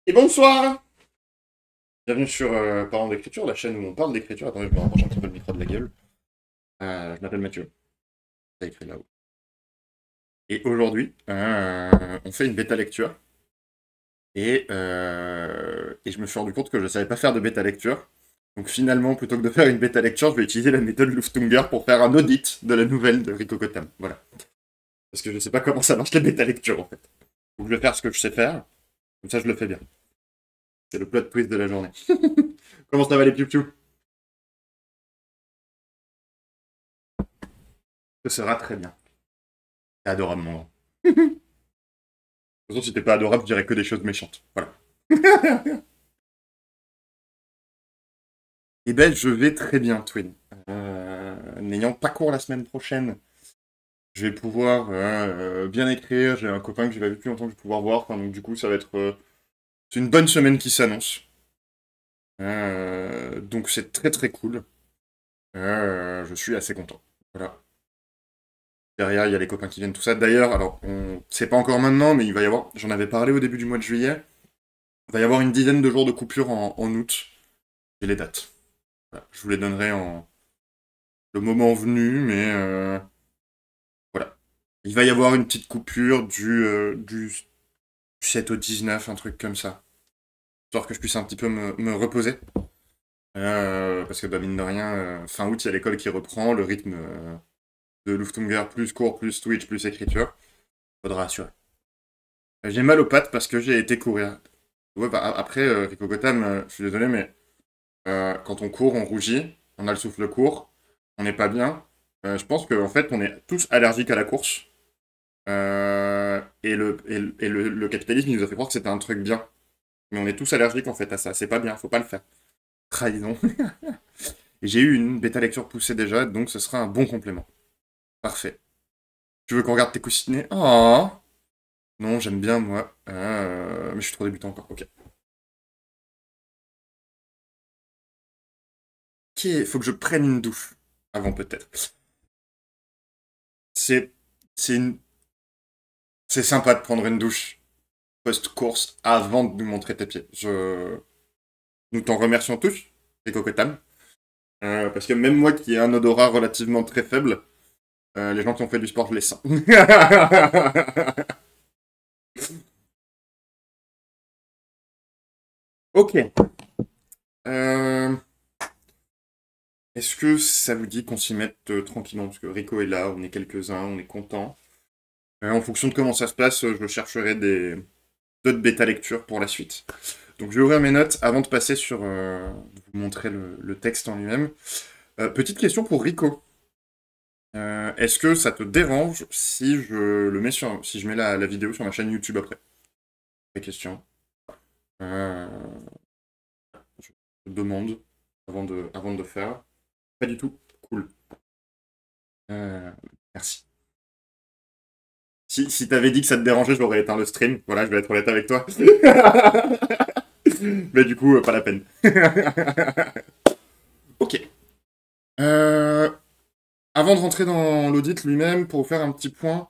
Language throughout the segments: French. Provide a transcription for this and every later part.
Et bonsoir! Bienvenue sur Parents d'écriture, la chaîne où on parle d'écriture. Attendez, je me rapproche un petit peu le micro de la gueule. Je m'appelle Mathieu, ça écrit là-haut. Et aujourd'hui, on fait une bêta lecture. Et je me suis rendu compte que je ne savais pas faire de bêta lecture. Donc finalement, plutôt que de faire une bêta lecture, je vais utiliser la méthode Luftunger pour faire un audit de la nouvelle de Rico Kotam. Voilà. Parce que je ne sais pas comment ça marche la bêta lecture en fait. Donc je vais faire ce que je sais faire, comme ça je le fais bien. C'est le plot twist de la journée. Comment ça va les piou-piou? Ce sera très bien. C'est adorable, mon grand. De toute façon, si t'es pas adorable, je dirais que des choses méchantes. Voilà. Eh ben, je vais très bien, Twin. N'ayant pas cours la semaine prochaine, je vais pouvoir bien écrire. J'ai un copain que j'ai pas vu depuis longtemps que je vais pouvoir voir. Enfin, donc, du coup, ça va être c'est une bonne semaine qui s'annonce. Donc, c'est très très cool. Je suis assez content. Voilà. Derrière, il y a les copains qui viennent, tout ça. D'ailleurs, alors, c'est pas encore maintenant, mais il va y avoir. J'en avais parlé au début du mois de juillet. Il va y avoir une dizaine de jours de coupure en août. J'ai les dates. Voilà. Je vous les donnerai en le moment venu, mais voilà. Il va y avoir une petite coupure du 7 au 19, un truc comme ça. Histoire que je puisse un petit peu me reposer. Parce que, bah, mine de rien, fin août, il y a l'école qui reprend, le rythme de Luftunger, plus cours, plus Twitch, plus écriture. Faudra assurer. J'ai mal aux pattes parce que j'ai été courir. Ouais, bah, après, Rico Gotham, je suis désolé, mais quand on court, on rougit, on a le souffle court, on n'est pas bien. Je pense qu'en fait, on est tous allergiques à la course. Et le capitalisme, il nous a fait croire que c'était un truc bien. Mais on est tous allergiques en fait à ça. C'est pas bien, faut pas le faire. Trahison. Et j'ai eu une bêta lecture poussée déjà, donc ce sera un bon complément. Parfait. Tu veux qu'on regarde tes coussinets? Oh. Non, j'aime bien moi. Mais je suis trop débutant encore. Ok. Ok, faut que je prenne une douche. Avant peut-être. C'est. C'est une... C'est sympa de prendre une douche post-course avant de nous montrer tes pieds. Nous t'en remercions tous, les cocotam. Parce que même moi qui ai un odorat relativement très faible, les gens qui ont fait du sport, je les sens. Ok. Euh, Est-ce que ça vous dit qu'on s'y mette tranquillement? Parce que Rico est là, on est quelques-uns, on est contents. En fonction de comment ça se passe, je chercherai d'autres bêta lectures pour la suite. Donc je vais ouvrir mes notes avant de passer sur vous montrer le texte en lui-même. Petite question pour Rico. Est-ce que ça te dérange si si je mets la vidéo sur ma chaîne YouTube après? Vraie question. Euh, je te demande avant de faire. Pas du tout. Cool. Euh, merci. Si t'avais dit que ça te dérangeait, j'aurais éteint le stream. Voilà, je vais être honnête avec toi. Mais du coup, pas la peine. Ok. Euh, Avant de rentrer dans l'audit lui-même, pour vous faire un petit point,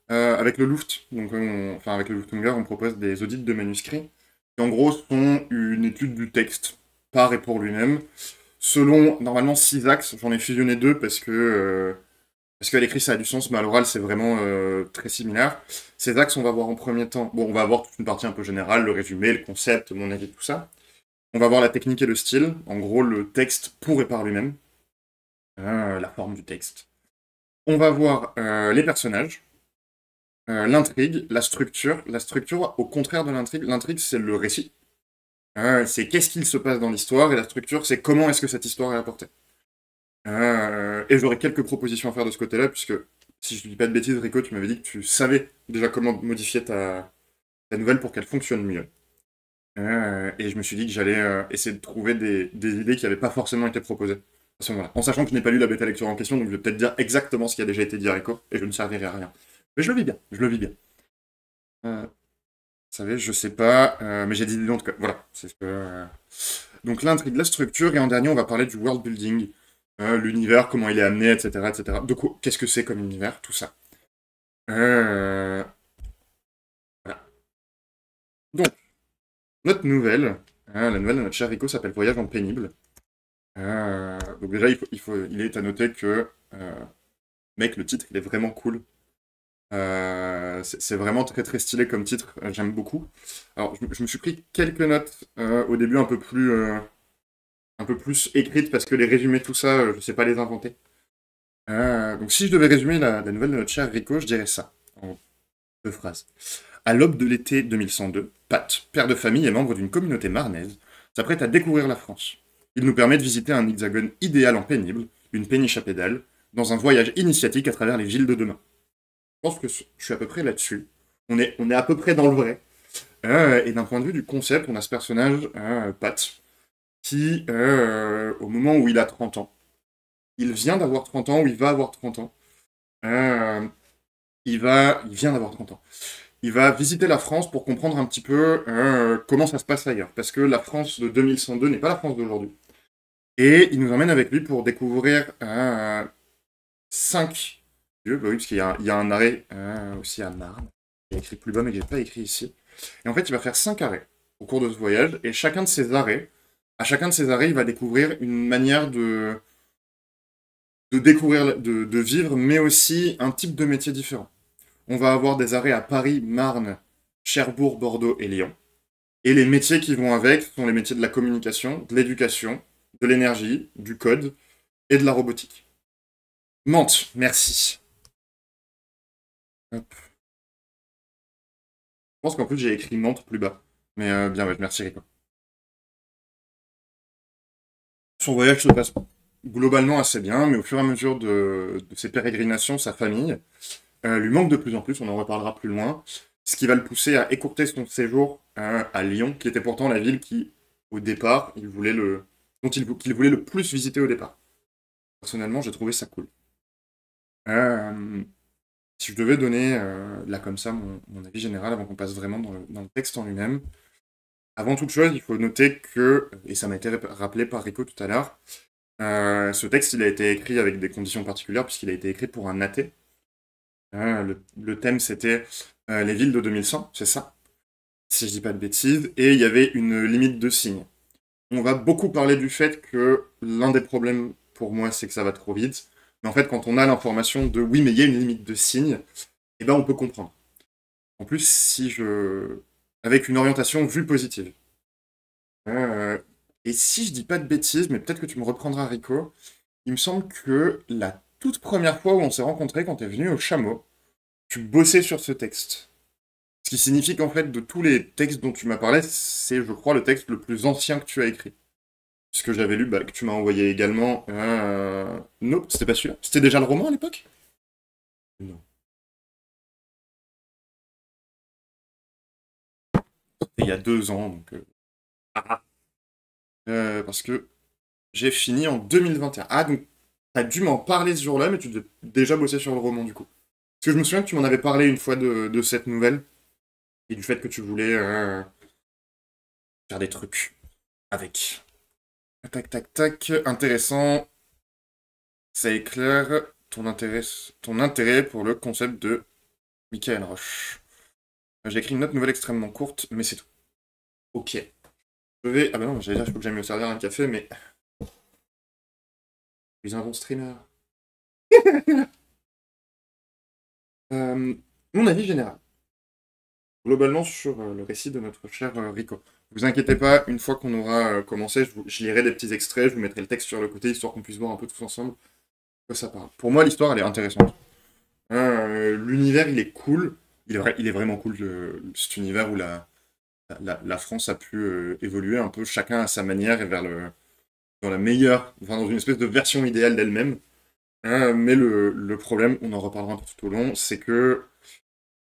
avec le Luft, donc enfin avec le Luftunger, on propose des audits de manuscrits, qui en gros sont une étude du texte par et pour lui-même, selon normalement 6 axes. J'en ai fusionné 2 parce qu'à l'écrit ça a du sens, mais à l'oral c'est vraiment très similaire. Ces axes, on va voir en premier temps, bon, on va avoir toute une partie un peu générale, le résumé, le concept, mon avis, tout ça. On va voir la technique et le style, en gros le texte pour et par lui-même, la forme du texte. On va voir les personnages, l'intrigue, la structure. La structure, au contraire de l'intrigue, c'est le récit. C'est qu'est-ce qu'il se passe dans l'histoire, et la structure, c'est comment est-ce que cette histoire est apportée. Et j'aurais quelques propositions à faire de ce côté-là, puisque, si je ne dis pas de bêtises, Rico, tu m'avais dit que tu savais déjà comment modifier ta nouvelle pour qu'elle fonctionne mieux. Et je me suis dit que j'allais essayer de trouver des idées qui n'avaient pas forcément été proposées. À ce moment-là. En sachant que je n'ai pas lu la bêta lecture en question, donc je vais peut-être dire exactement ce qui a déjà été dit à Rico, et je ne servirai à rien. Mais je le vis bien, je le vis bien. Vous savez, je sais pas, mais j'ai des idées en tout cas. Voilà, c'est ce que. Donc l'intrigue, la structure, et en dernier, on va parler du world building, l'univers, comment il est amené, etc., etc. De quoi, qu'est-ce que c'est comme univers, tout ça. Euh, Voilà. Donc, Notre nouvelle, hein, la nouvelle de notre cher Rico s'appelle Voyage en pénible. Donc déjà, il est à noter que, mec, le titre, il est vraiment cool. C'est vraiment très très stylé comme titre, j'aime beaucoup. Alors, je me suis pris quelques notes au début un peu plus écrites parce que les résumés, tout ça, je sais pas les inventer. Donc si je devais résumer la nouvelle de notre cher Rico, je dirais ça, en deux phrases. À l'aube de l'été 2102, Pat, père de famille et membre d'une communauté marnaise, s'apprête à découvrir la France. Il nous permet de visiter un hexagone idéal en pénible, une péniche à pédales, dans un voyage initiatique à travers les villes de demain. Je pense que je suis à peu près là-dessus. On est à peu près dans le vrai. Et d'un point de vue du concept, on a ce personnage, Pat, qui, au moment où il a 30 ans, il vient d'avoir 30 ans, ou il va avoir 30 ans, euh, il vient d'avoir 30 ans. Il va visiter la France pour comprendre un petit peu comment ça se passe ailleurs. Parce que la France de 2102 n'est pas la France d'aujourd'hui. Et il nous emmène avec lui pour découvrir 5 lieux. Bah oui, parce qu'il y a un arrêt aussi à Marne. Il y a écrit plus bas, mais que j'ai pas écrit ici. Et en fait, il va faire 5 arrêts au cours de ce voyage. Et chacun de ces arrêts, à chacun de ces arrêts, il va découvrir une manière de découvrir, de vivre, mais aussi un type de métier différent. On va avoir des arrêts à Paris, Marne, Cherbourg, Bordeaux et Lyon. Et les métiers qui vont avec sont les métiers de la communication, de l'éducation, de l'énergie, du code et de la robotique. Mantes, merci. Hop. Je pense qu'en plus j'ai écrit Mantes plus bas. Mais bien, ouais, merci Rico. Son voyage se passe globalement assez bien, mais au fur et à mesure de ses pérégrinations, sa famille lui manque de plus en plus, on en reparlera plus loin, ce qui va le pousser à écourter son séjour à Lyon, qui était pourtant la ville qui, au départ, qu'il voulait le plus visiter au départ. Personnellement, j'ai trouvé ça cool. Euh, Si je devais donner, là comme ça, mon avis général avant qu'on passe vraiment dans le texte en lui-même, avant toute chose, il faut noter que, et ça m'a été rappelé par Rico tout à l'heure, ce texte il a été écrit avec des conditions particulières puisqu'il a été écrit pour un athée. Le thème c'était les villes de 2100, c'est ça, si je dis pas de bêtises, et il y avait une limite de signes. On va beaucoup parler du fait que l'un des problèmes pour moi c'est que ça va trop vite, mais en fait quand on a l'information de oui mais il y a une limite de signes, eh ben on peut comprendre. En plus avec une orientation vue positive. Euh, et si je dis pas de bêtises, mais peut-être que tu me reprendras Rico, il me semble que la toute première fois où on s'est rencontrés quand tu es venu au Chameau, tu bossais sur ce texte. Ce qui signifie qu'en fait, de tous les textes dont tu m'as parlé, c'est, je crois, le texte le plus ancien que tu as écrit. Puisque j'avais lu, bah, que tu m'as envoyé également. Non, c'était pas celui-là. C'était déjà le roman à l'époque? Non. C'était il y a 2 ans, donc. Parce que j'ai fini en 2021. Ah, donc, t'as dû m'en parler ce jour-là, mais tu devais déjà bosser sur le roman, du coup. Parce que je me souviens que tu m'en avais parlé une fois de cette nouvelle, et du fait que tu voulais faire des trucs avec. Tac, tac, tac. Intéressant. Ça éclaire ton intérêt pour le concept de Michael Roche. J'ai écrit une note nouvelle extrêmement courte, mais c'est tout. Ok. Je vais... Ah bah non, j'allais dire, il faut que j'aille me servir un café, mais... Je suis un bon streamer. Euh, Mon avis général, globalement, sur le récit de notre cher Rico. Vous inquiétez pas, une fois qu'on aura commencé, je lirai des petits extraits, je vous mettrai le texte sur le côté, histoire qu'on puisse voir un peu tous ensemble de quoi ça parle. Pour moi, l'histoire, elle est intéressante. L'univers, il est cool. Il est vraiment cool, cet univers où la France a pu évoluer un peu, chacun à sa manière et dans la meilleure, enfin dans une espèce de version idéale d'elle-même. Mais le problème, on en reparlera un peu tout au long, c'est que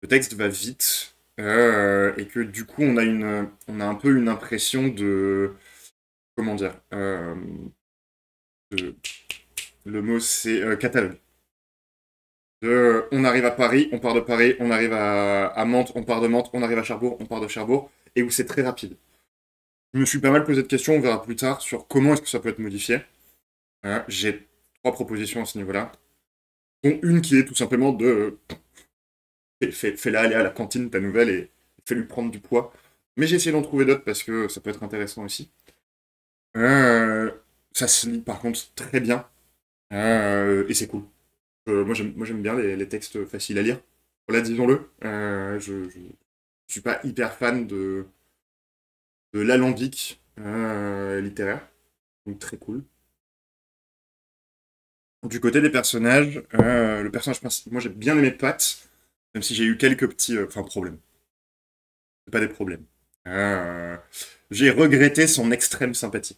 le texte va vite et que du coup on a un peu une impression comment dire, de- le mot c'est catalogue. On arrive à Paris, on part de Paris, on arrive à Mantes, on part de Mantes, on arrive à Cherbourg, on part de Cherbourg, et où c'est très rapide. Je me suis pas mal posé de questions, on verra plus tard, sur comment est-ce que ça peut être modifié. J'ai 3 propositions à ce niveau-là, dont une qui est tout simplement de fais-la aller à la cantine, ta nouvelle, et fais-lui prendre du poids. mais j'ai essayé d'en trouver d'autres parce que ça peut être intéressant aussi. Euh, Ça se lit par contre très bien, et c'est cool. Moi j'aime bien les textes faciles à lire. Voilà, disons-le. Je suis pas hyper fan de l'alambic littéraire, donc très cool. Du côté des personnages, le personnage principal, moi j'ai bien aimé Pat, même si j'ai eu quelques petits problèmes. C'est pas des problèmes. Euh, j'ai regretté son extrême sympathie,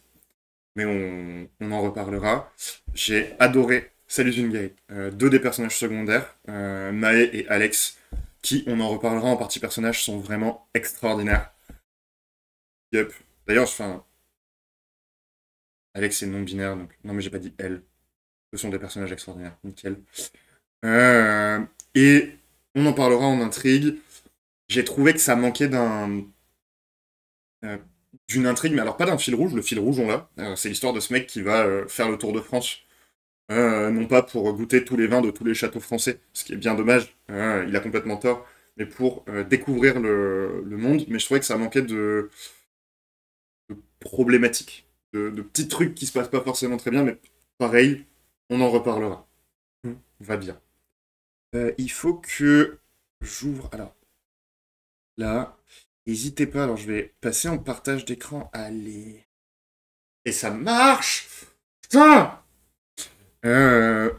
mais on en reparlera. J'ai adoré Sally Zungay, deux des personnages secondaires, Mae et Alex, qui, on en reparlera en partie personnage, sont vraiment extraordinaires. Yup. D'ailleurs, enfin, Alex est non-binaire, donc non mais j'ai pas dit elle. Ce sont des personnages extraordinaires, nickel. Euh, et on en parlera en intrigue. J'ai trouvé que ça manquait euh, d'une intrigue, mais alors pas d'un fil rouge. Le fil rouge, on l'a. C'est l'histoire de ce mec qui va faire le tour de France. Non pas pour goûter tous les vins de tous les châteaux français, ce qui est bien dommage, il a complètement tort, mais pour découvrir le monde. Mais je trouvais que ça manquait de problématiques, de petits trucs qui se passent pas forcément très bien, mais pareil, on en reparlera. Va bien. Il faut que j'ouvre. Alors, là, n'hésitez pas. Alors, je vais passer en partage d'écran. Allez. Et ça marche. Putain. Euh,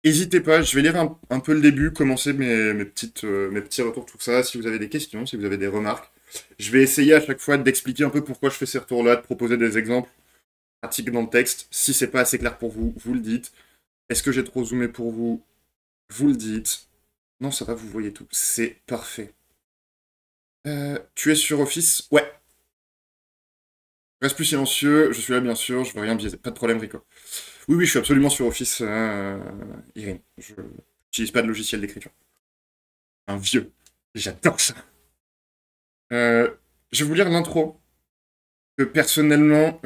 N'hésitez pas, je vais lire un peu le début, commencer mes petits retours, tout ça, si vous avez des questions, si vous avez des remarques. Je vais essayer à chaque fois d'expliquer un peu pourquoi je fais ces retours-là, de proposer des exemples pratiques dans le texte. Si c'est pas assez clair pour vous, vous le dites. Est-ce que j'ai trop zoomé pour vous? Vous le dites. Non, ça va, vous voyez tout. C'est parfait. Tu es sur Office? Ouais. Reste plus silencieux, je suis là bien sûr, je veux rien biaiser. Pas de problème, Rico. Oui, oui, je suis absolument sur Office, Irine. Je n'utilise pas de logiciel d'écriture. Un vieux. J'adore ça. Euh, je vais vous lire l'intro, que personnellement,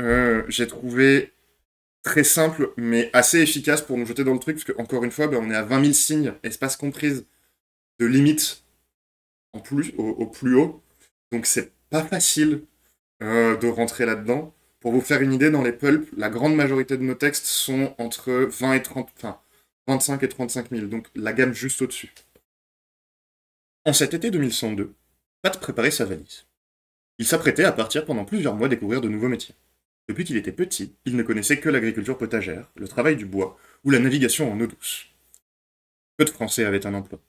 j'ai trouvé très simple, mais assez efficace pour nous jeter dans le truc, parce que, encore une fois, ben, on est à 20 000 signes, espace comprise, de limite au plus haut. Donc c'est pas facile de rentrer là-dedans. Pour vous faire une idée, dans les pulps, la grande majorité de nos textes sont entre 20 et 30, enfin, 25 et 35 000, donc la gamme juste au-dessus. En cet été 2102, Pat préparait sa valise. Il s'apprêtait à partir pendant plusieurs mois découvrir de nouveaux métiers. Depuis qu'il était petit, il ne connaissait que l'agriculture potagère, le travail du bois ou la navigation en eau douce. Peu de Français avaient un emploi.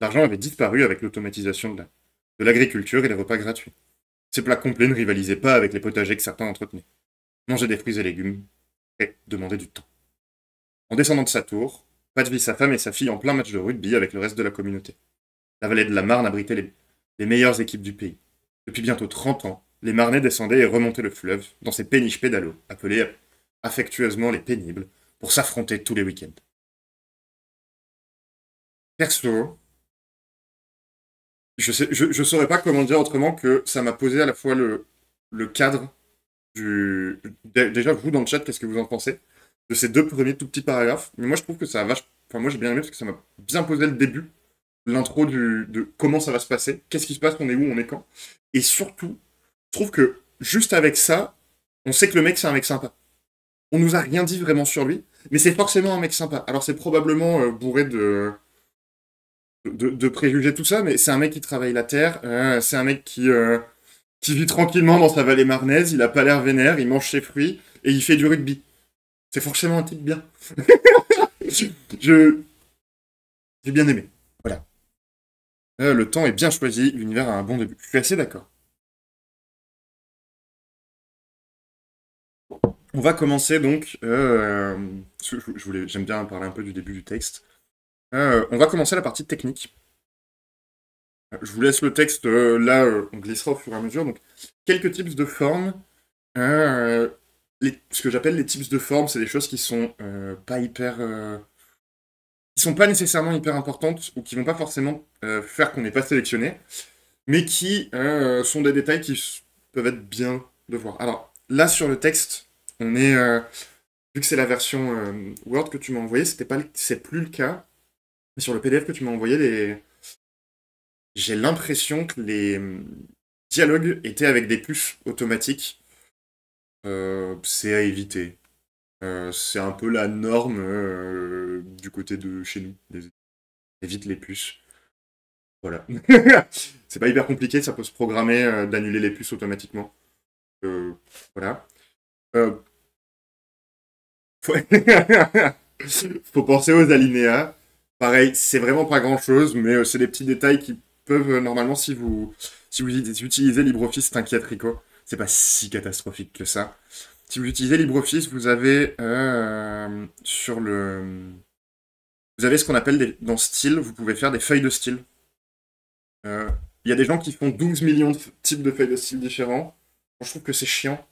L'argent avait disparu avec l'automatisation de l'agriculture et les repas gratuits. Ces plats complets ne rivalisaient pas avec les potagers que certains entretenaient. Manger des fruits et légumes et demander du temps. En descendant de sa tour, Pat vit sa femme et sa fille en plein match de rugby avec le reste de la communauté. La vallée de la Marne abritait les meilleures équipes du pays. Depuis bientôt 30 ans, les Marnais descendaient et remontaient le fleuve dans ces péniches pédalos, appelés affectueusement les pénibles, pour s'affronter tous les week-ends. Perso, je saurais pas comment dire autrement que ça m'a posé à la fois le cadre du... Déjà, vous, dans le chat, qu'est-ce que vous en pensez de ces deux premiers tout petits paragraphes? Mais moi, je trouve que ça a vache... Enfin, moi, j'ai bien aimé parce que ça m'a bien posé le début, l'intro de comment ça va se passer, qu'est-ce qui se passe, on est où, on est quand. Et surtout, je trouve que juste avec ça, on sait que le mec, c'est un mec sympa. On nous a rien dit vraiment sur lui, mais c'est forcément un mec sympa. Alors, c'est probablement bourré de préjugés, tout ça, mais c'est un mec qui travaille la terre, c'est un mec qui vit tranquillement dans sa vallée marnaise, il a pas l'air vénère, il mange ses fruits, et il fait du rugby. C'est forcément un type bien. Je... J'ai bien aimé. Voilà. Le temps est bien choisi, l'univers a un bon début. Je suis assez d'accord. On va commencer donc. J'aime bien parler un peu du début du texte. On va commencer la partie technique. Je vous laisse le texte là, on glissera au fur et à mesure. Donc, quelques tips de forme. Euh, Ce que j'appelle les tips de forme, c'est des choses qui sont pas hyper. Qui sont pas nécessairement hyper importantes ou qui vont pas forcément faire qu'on n'est pas sélectionné, mais qui sont des détails qui peuvent être bien de voir. Alors, là sur le texte, on est. Vu que c'est la version Word que tu m'as envoyé, c'est plus le cas. Mais sur le PDF que tu m'as envoyé, j'ai l'impression que les dialogues étaient avec des puces automatiques. C'est à éviter. C'est un peu la norme du côté de chez nous. Évite les puces. Voilà. C'est pas hyper compliqué, ça peut se programmer d'annuler les puces automatiquement. Euh, voilà. Euh, faut... Faut penser aux alinéas. Pareil, c'est vraiment pas grand chose, mais c'est des petits détails qui peuvent normalement, si vous utilisez LibreOffice, t'inquiète Rico, c'est pas si catastrophique que ça. Si vous utilisez LibreOffice, vous avez vous avez ce qu'on appelle dans style, vous pouvez faire des feuilles de style. Il y a des gens qui font 12 millions de types de feuilles de style différents. Je trouve que c'est chiant.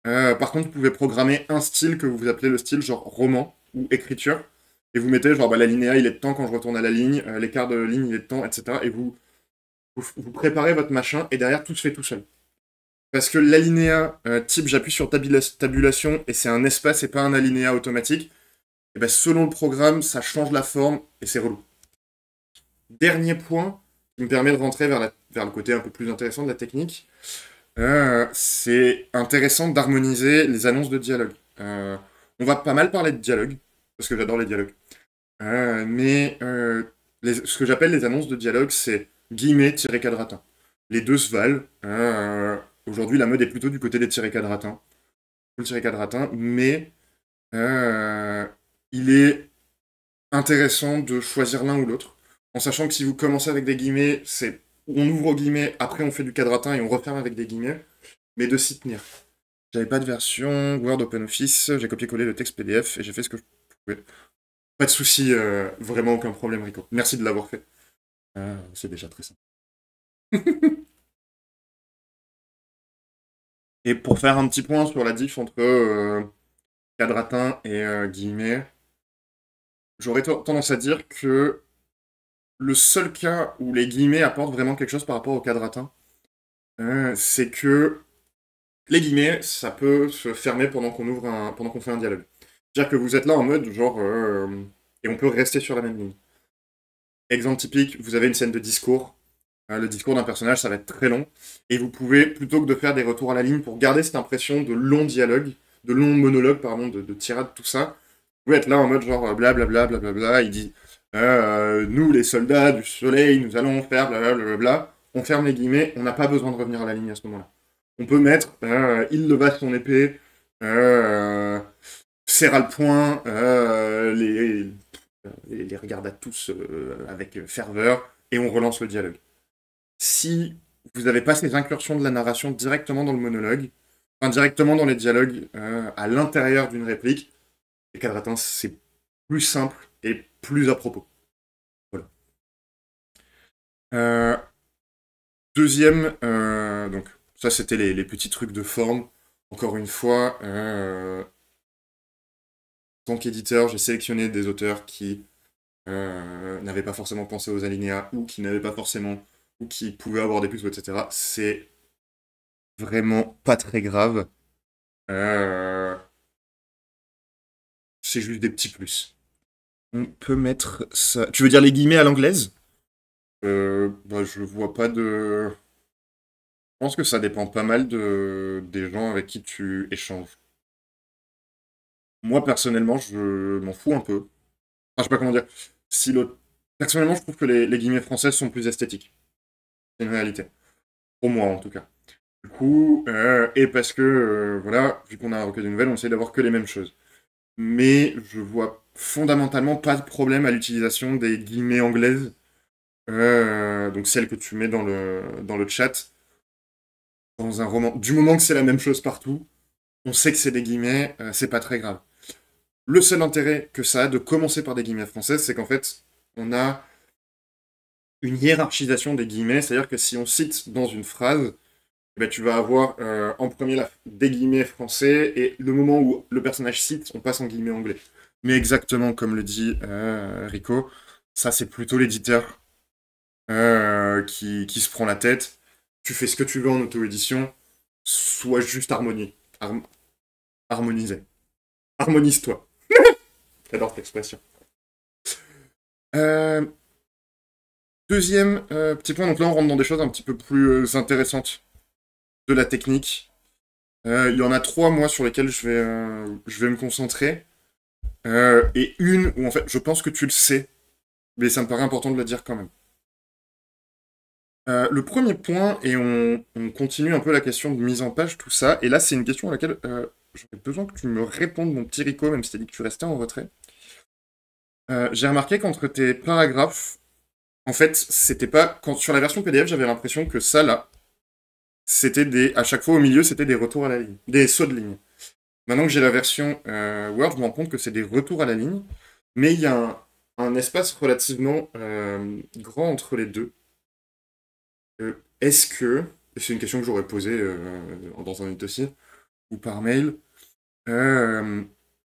Par contre, vous pouvez programmer un style que vous appelez le style genre roman ou écriture. Et vous mettez genre bah, l'alinéa il est de temps quand je retourne à la ligne, l'écart de ligne il est de temps, etc. Et vous préparez votre machin et derrière tout se fait tout seul. Parce que l'alinéa type j'appuie sur tabulation et c'est un espace et pas un alinéa automatique. Et ben selon le programme, ça change la forme et c'est relou. Dernier point qui me permet de rentrer vers le côté un peu plus intéressant de la technique, c'est intéressant d'harmoniser les annonces de dialogue. On va pas mal parler de dialogue, parce que j'adore les dialogues. Mais ce que j'appelle les annonces de dialogue, c'est guillemets tiré quadratin. Les deux se valent. Aujourd'hui, la mode est plutôt du côté des tirés quadratins. Le tiré quadratin, mais euh, il est intéressant de choisir l'un ou l'autre, en sachant que si vous commencez avec des guillemets, c'est on ouvre aux guillemets, après on fait du quadratin et on referme avec des guillemets, mais de s'y tenir. J'avais pas de version Word OpenOffice, j'ai copié-collé le texte PDF et j'ai fait ce que je pouvais. Pas de souci, vraiment aucun problème, Rico. Merci de l'avoir fait. C'est déjà très simple. Et pour faire un petit point sur la diff entre quadratin et guillemets, j'aurais tendance à dire que le seul cas où les guillemets apportent vraiment quelque chose par rapport au quadratin, c'est que les guillemets, ça peut se fermer pendant qu'on fait un dialogue. C'est-à-dire que vous êtes là en mode genre et on peut rester sur la même ligne. Exemple typique, vous avez une scène de discours. Le discours d'un personnage, ça va être très long. Et vous pouvez, plutôt que de faire des retours à la ligne pour garder cette impression de long dialogue, de long monologue, pardon, de tirade, tout ça, vous pouvez être là en mode genre blablabla, blablabla. Il dit nous, les soldats du soleil, nous allons faire blablabla. On ferme les guillemets, on n'a pas besoin de revenir à la ligne à ce moment-là. On peut mettre il leva son épée, serra le poing, les regarda tous avec ferveur, et on relance le dialogue. Si vous n'avez pas ces incursions de la narration directement dans le monologue, enfin directement dans les dialogues, à l'intérieur d'une réplique, les quadratins, c'est plus simple et plus à propos. Voilà. Euh, Deuxième, donc ça c'était les petits trucs de forme. Encore une fois, en tant qu'éditeur, j'ai sélectionné des auteurs qui n'avaient pas forcément pensé aux alinéas ou qui n'avaient pas forcément ou qui pouvaient avoir des plus, etc. C'est vraiment pas très grave. Euh, c'est juste des petits plus. On peut mettre ça. Tu veux dire les guillemets à l'anglaise? Bah, je vois pas de. Je pense que ça dépend pas mal des gens avec qui tu échanges. Moi, personnellement, je m'en fous un peu. Enfin, je sais pas comment dire. Si l'autre... Personnellement, je trouve que les guillemets françaises sont plus esthétiques. C'est une réalité. Pour moi, en tout cas. Du coup, et parce que, voilà, vu qu'on a un recueil de nouvelles, on essaie d'avoir que les mêmes choses. Mais je vois fondamentalement pas de problème à l'utilisation des guillemets anglaises, donc celles que tu mets dans le chat, dans un roman. Du moment que c'est la même chose partout, on sait que c'est des guillemets, c'est pas très grave. Le seul intérêt que ça a de commencer par des guillemets françaises, c'est qu'en fait, on a une hiérarchisation des guillemets, c'est-à-dire que si on cite dans une phrase, eh ben, tu vas avoir en premier des guillemets français, et le moment où le personnage cite, on passe en guillemets anglais. Mais exactement comme le dit Rico, ça c'est plutôt l'éditeur qui se prend la tête. Tu fais ce que tu veux en auto-édition, sois juste harmonisé. Harmonise-toi. J'adore cette expression. Euh, Deuxième petit point, donc là on rentre dans des choses un petit peu plus intéressantes de la technique. Il y en a trois, moi, sur lesquelles je vais me concentrer. Et une où, en fait, je pense que tu le sais, mais ça me paraît important de le dire quand même. Le premier point, et on continue un peu la question de mise en page, tout ça, et là c'est une question à laquelle j'aurais besoin que tu me répondes, mon petit Rico, même si t'as dit que tu restais en retrait. J'ai remarqué qu'entre tes paragraphes, en fait, c'était pas... sur la version PDF, j'avais l'impression que ça, là, c'était des... À chaque fois, au milieu, c'était des retours à la ligne. Des sauts de ligne. Maintenant que j'ai la version Word, je me rends compte que c'est des retours à la ligne, mais il y a un espace relativement grand entre les deux. Est-ce que, et c'est une question que j'aurais posée dans un minute aussi, ou par mail, euh,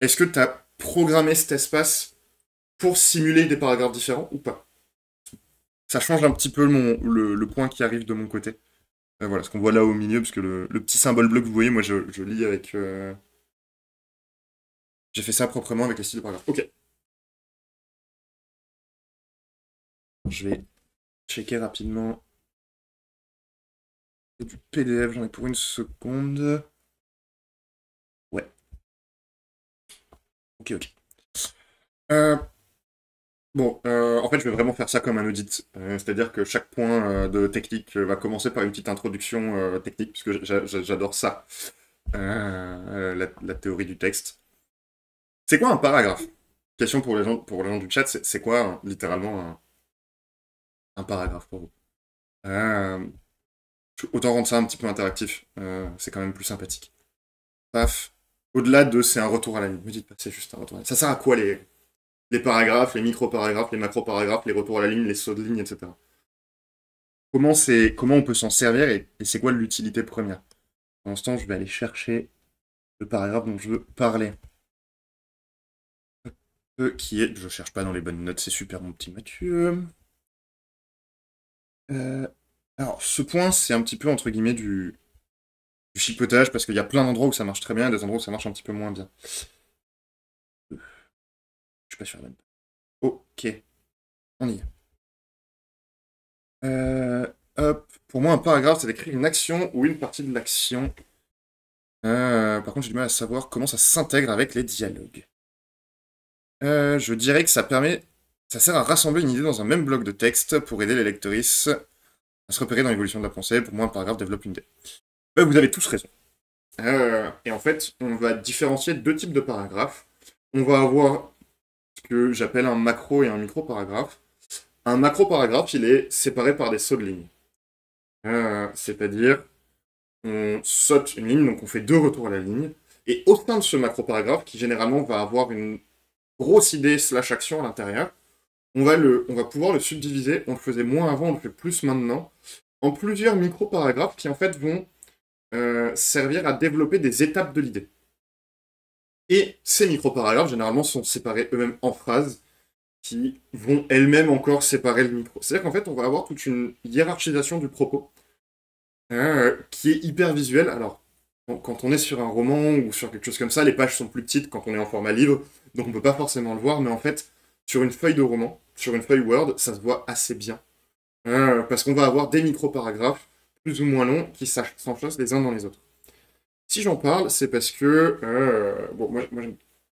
est-ce que tu as programmé cet espace pour simuler des paragraphes différents ou pas? Ça change un petit peu le point qui arrive de mon côté. Voilà, ce qu'on voit là au milieu, parce que le petit symbole bleu que vous voyez, moi je lis avec... J'ai fait ça proprement avec les styles de paragraphe. Ok. Je vais checker rapidement. C'est du PDF, j'en ai pour une seconde. Ouais. Ok, ok. Euh, bon, en fait, je vais vraiment faire ça comme un audit. C'est-à-dire que chaque point de technique va commencer par une petite introduction technique, puisque j'adore ça, la théorie du texte. C'est quoi un paragraphe? Question pour les gens du chat, c'est quoi littéralement un paragraphe pour vous? Euh, Autant rendre ça un petit peu interactif, c'est quand même plus sympathique. Paf. Au-delà de c'est un retour à la ligne. Me dites pas c'est juste un retour à la ligne. Ça sert à quoi les paragraphes, les micro-paragraphes, les macro-paragraphes, les retours à la ligne, les sauts de ligne, etc. Comment on peut s'en servir et c'est quoi l'utilité première? Pour l'instant, je vais aller chercher le paragraphe dont je veux parler. Qui est... Je cherche pas dans les bonnes notes, c'est super mon petit Mathieu. Euh, alors, ce point, c'est un petit peu, entre guillemets, du chipotage, parce qu'il y a plein d'endroits où ça marche très bien et des endroits où ça marche un petit peu moins bien. Je suis pas sûr. Ok, on y est. Hop. Pour moi, un paragraphe, c'est d'écrire une action ou une partie de l'action. Par contre, j'ai du mal à savoir comment ça s'intègre avec les dialogues. Je dirais que ça sert à rassembler une idée dans un même bloc de texte pour aider les lectrices à se repérer dans l'évolution de la pensée. Pour moi, un paragraphe développe une idée. Vous avez tous raison. Et en fait, on va différencier deux types de paragraphes. On va avoir ce que j'appelle un macro et un micro-paragraphe. Un macro-paragraphe, il est séparé par des sauts de ligne. C'est-à-dire, on saute une ligne, donc on fait deux retours à la ligne. Et au sein de ce macro-paragraphe, qui généralement va avoir une grosse idée slash action à l'intérieur, on va pouvoir le subdiviser. On le faisait moins avant, on le fait plus maintenant, en plusieurs micro-paragraphes qui en fait vont servir à développer des étapes de l'idée. Et ces micro-paragraphes, généralement, sont séparés eux-mêmes en phrases qui vont elles-mêmes encore séparer le micro. C'est-à-dire qu'en fait, on va avoir toute une hiérarchisation du propos qui est hyper visuelle. Alors, quand on est sur un roman ou sur quelque chose comme ça, les pages sont plus petites quand on est en format livre, donc on peut pas forcément le voir, mais en fait, sur une feuille de roman, sur une feuille Word, ça se voit assez bien. Parce qu'on va avoir des micro-paragraphes plus ou moins longs qui s'enchâssent les uns dans les autres. Si j'en parle, c'est parce que bon, moi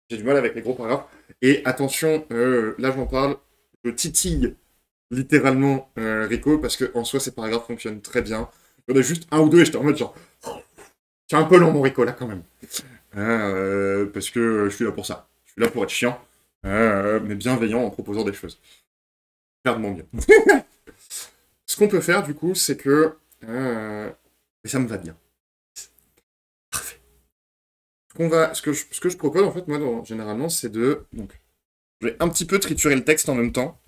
j'ai du mal avec les gros paragraphes. Et attention, là j'en parle, je titille littéralement Rico parce que en soi ces paragraphes fonctionnent très bien. Il y en a juste un ou deux et j'étais en mode genre, c'est un peu long mon Rico là quand même. Parce que je suis là pour ça. Je suis là pour être chiant, mais bienveillant en proposant des choses. Faire de mon mieux. Ce qu'on peut faire du coup, c'est que et ça me va bien. Ce que je propose, en fait, moi, généralement, c'est de... Donc, je vais un petit peu triturer le texte en même temps.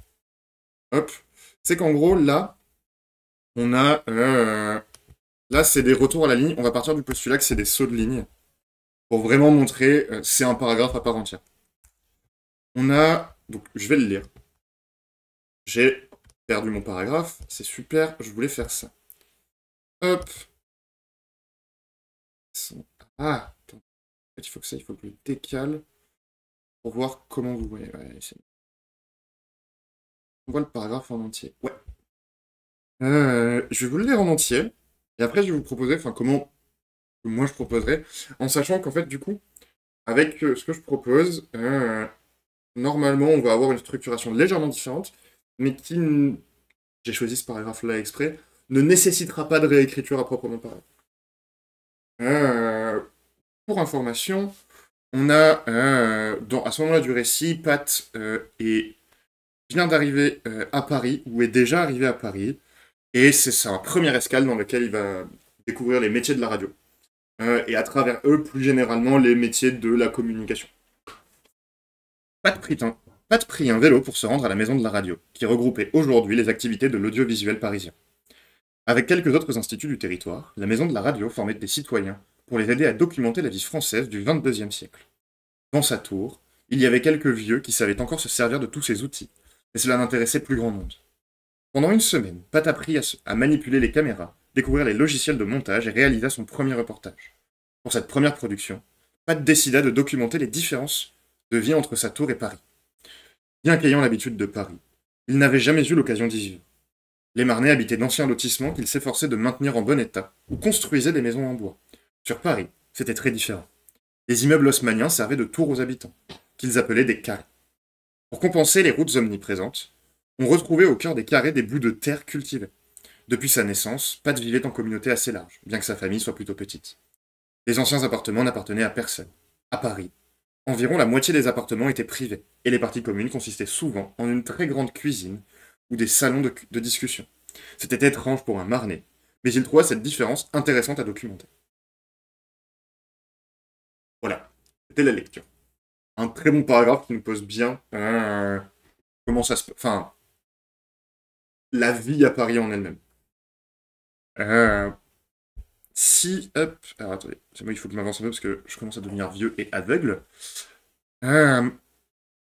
Hop. C'est qu'en gros, là, on a... là, c'est des retours à la ligne. On va partir du postulat que c'est des sauts de ligne. Pour vraiment montrer, c'est un paragraphe à part entière. On a... Donc, je vais le lire. J'ai perdu mon paragraphe. C'est super. Je voulais faire ça. Hop. Ah, attends. En fait, il faut que je le décale pour voir comment vous voyez. Ouais, on voit le paragraphe en entier. Ouais. Je vais vous le lire en entier, et après je vais vous proposer, enfin comment moi je proposerais, en sachant qu'en fait du coup, avec ce que je propose, normalement on va avoir une structuration légèrement différente, mais qui, j'ai choisi ce paragraphe-là exprès, ne nécessitera pas de réécriture à proprement parler. Euh, pour information, on a à ce moment-là du récit, Pat vient d'arriver à Paris, ou est déjà arrivé à Paris, et c'est sa première escale dans laquelle il va découvrir les métiers de la radio. Et à travers eux, plus généralement, les métiers de la communication. Pat prit un vélo pour se rendre à la maison de la radio, qui regroupait aujourd'hui les activités de l'audiovisuel parisien. Avec quelques autres instituts du territoire, la maison de la radio formait des citoyens pour les aider à documenter la vie française du XXIIe siècle. Dans sa tour, il y avait quelques vieux qui savaient encore se servir de tous ces outils, mais cela n'intéressait plus grand monde. Pendant une semaine, Pat apprit à manipuler les caméras, découvrir les logiciels de montage et réalisa son premier reportage. Pour cette première production, Pat décida de documenter les différences de vie entre sa tour et Paris. Bien qu'ayant l'habitude de Paris, il n'avait jamais eu l'occasion d'y vivre. Les Marnais habitaient d'anciens lotissements qu'il s'efforçait de maintenir en bon état, ou construisaient des maisons en bois. Sur Paris, c'était très différent. Les immeubles haussmanniens servaient de tours aux habitants, qu'ils appelaient des carrés. Pour compenser les routes omniprésentes, on retrouvait au cœur des carrés des bouts de terre cultivés. Depuis sa naissance, Pat vivait en communauté assez large, bien que sa famille soit plutôt petite. Les anciens appartements n'appartenaient à personne. À Paris, environ la moitié des appartements étaient privés, et les parties communes consistaient souvent en une très grande cuisine ou des salons de discussion. C'était étrange pour un Marnais, mais il trouva cette différence intéressante à documenter. Voilà, c'était la lecture. Un très bon paragraphe qui nous pose bien comment ça se... Enfin, la vie à Paris en elle-même. Euh, si... Hop... Alors attendez, c'est moi, il faut que je m'avance un peu parce que je commence à devenir vieux et aveugle. Euh,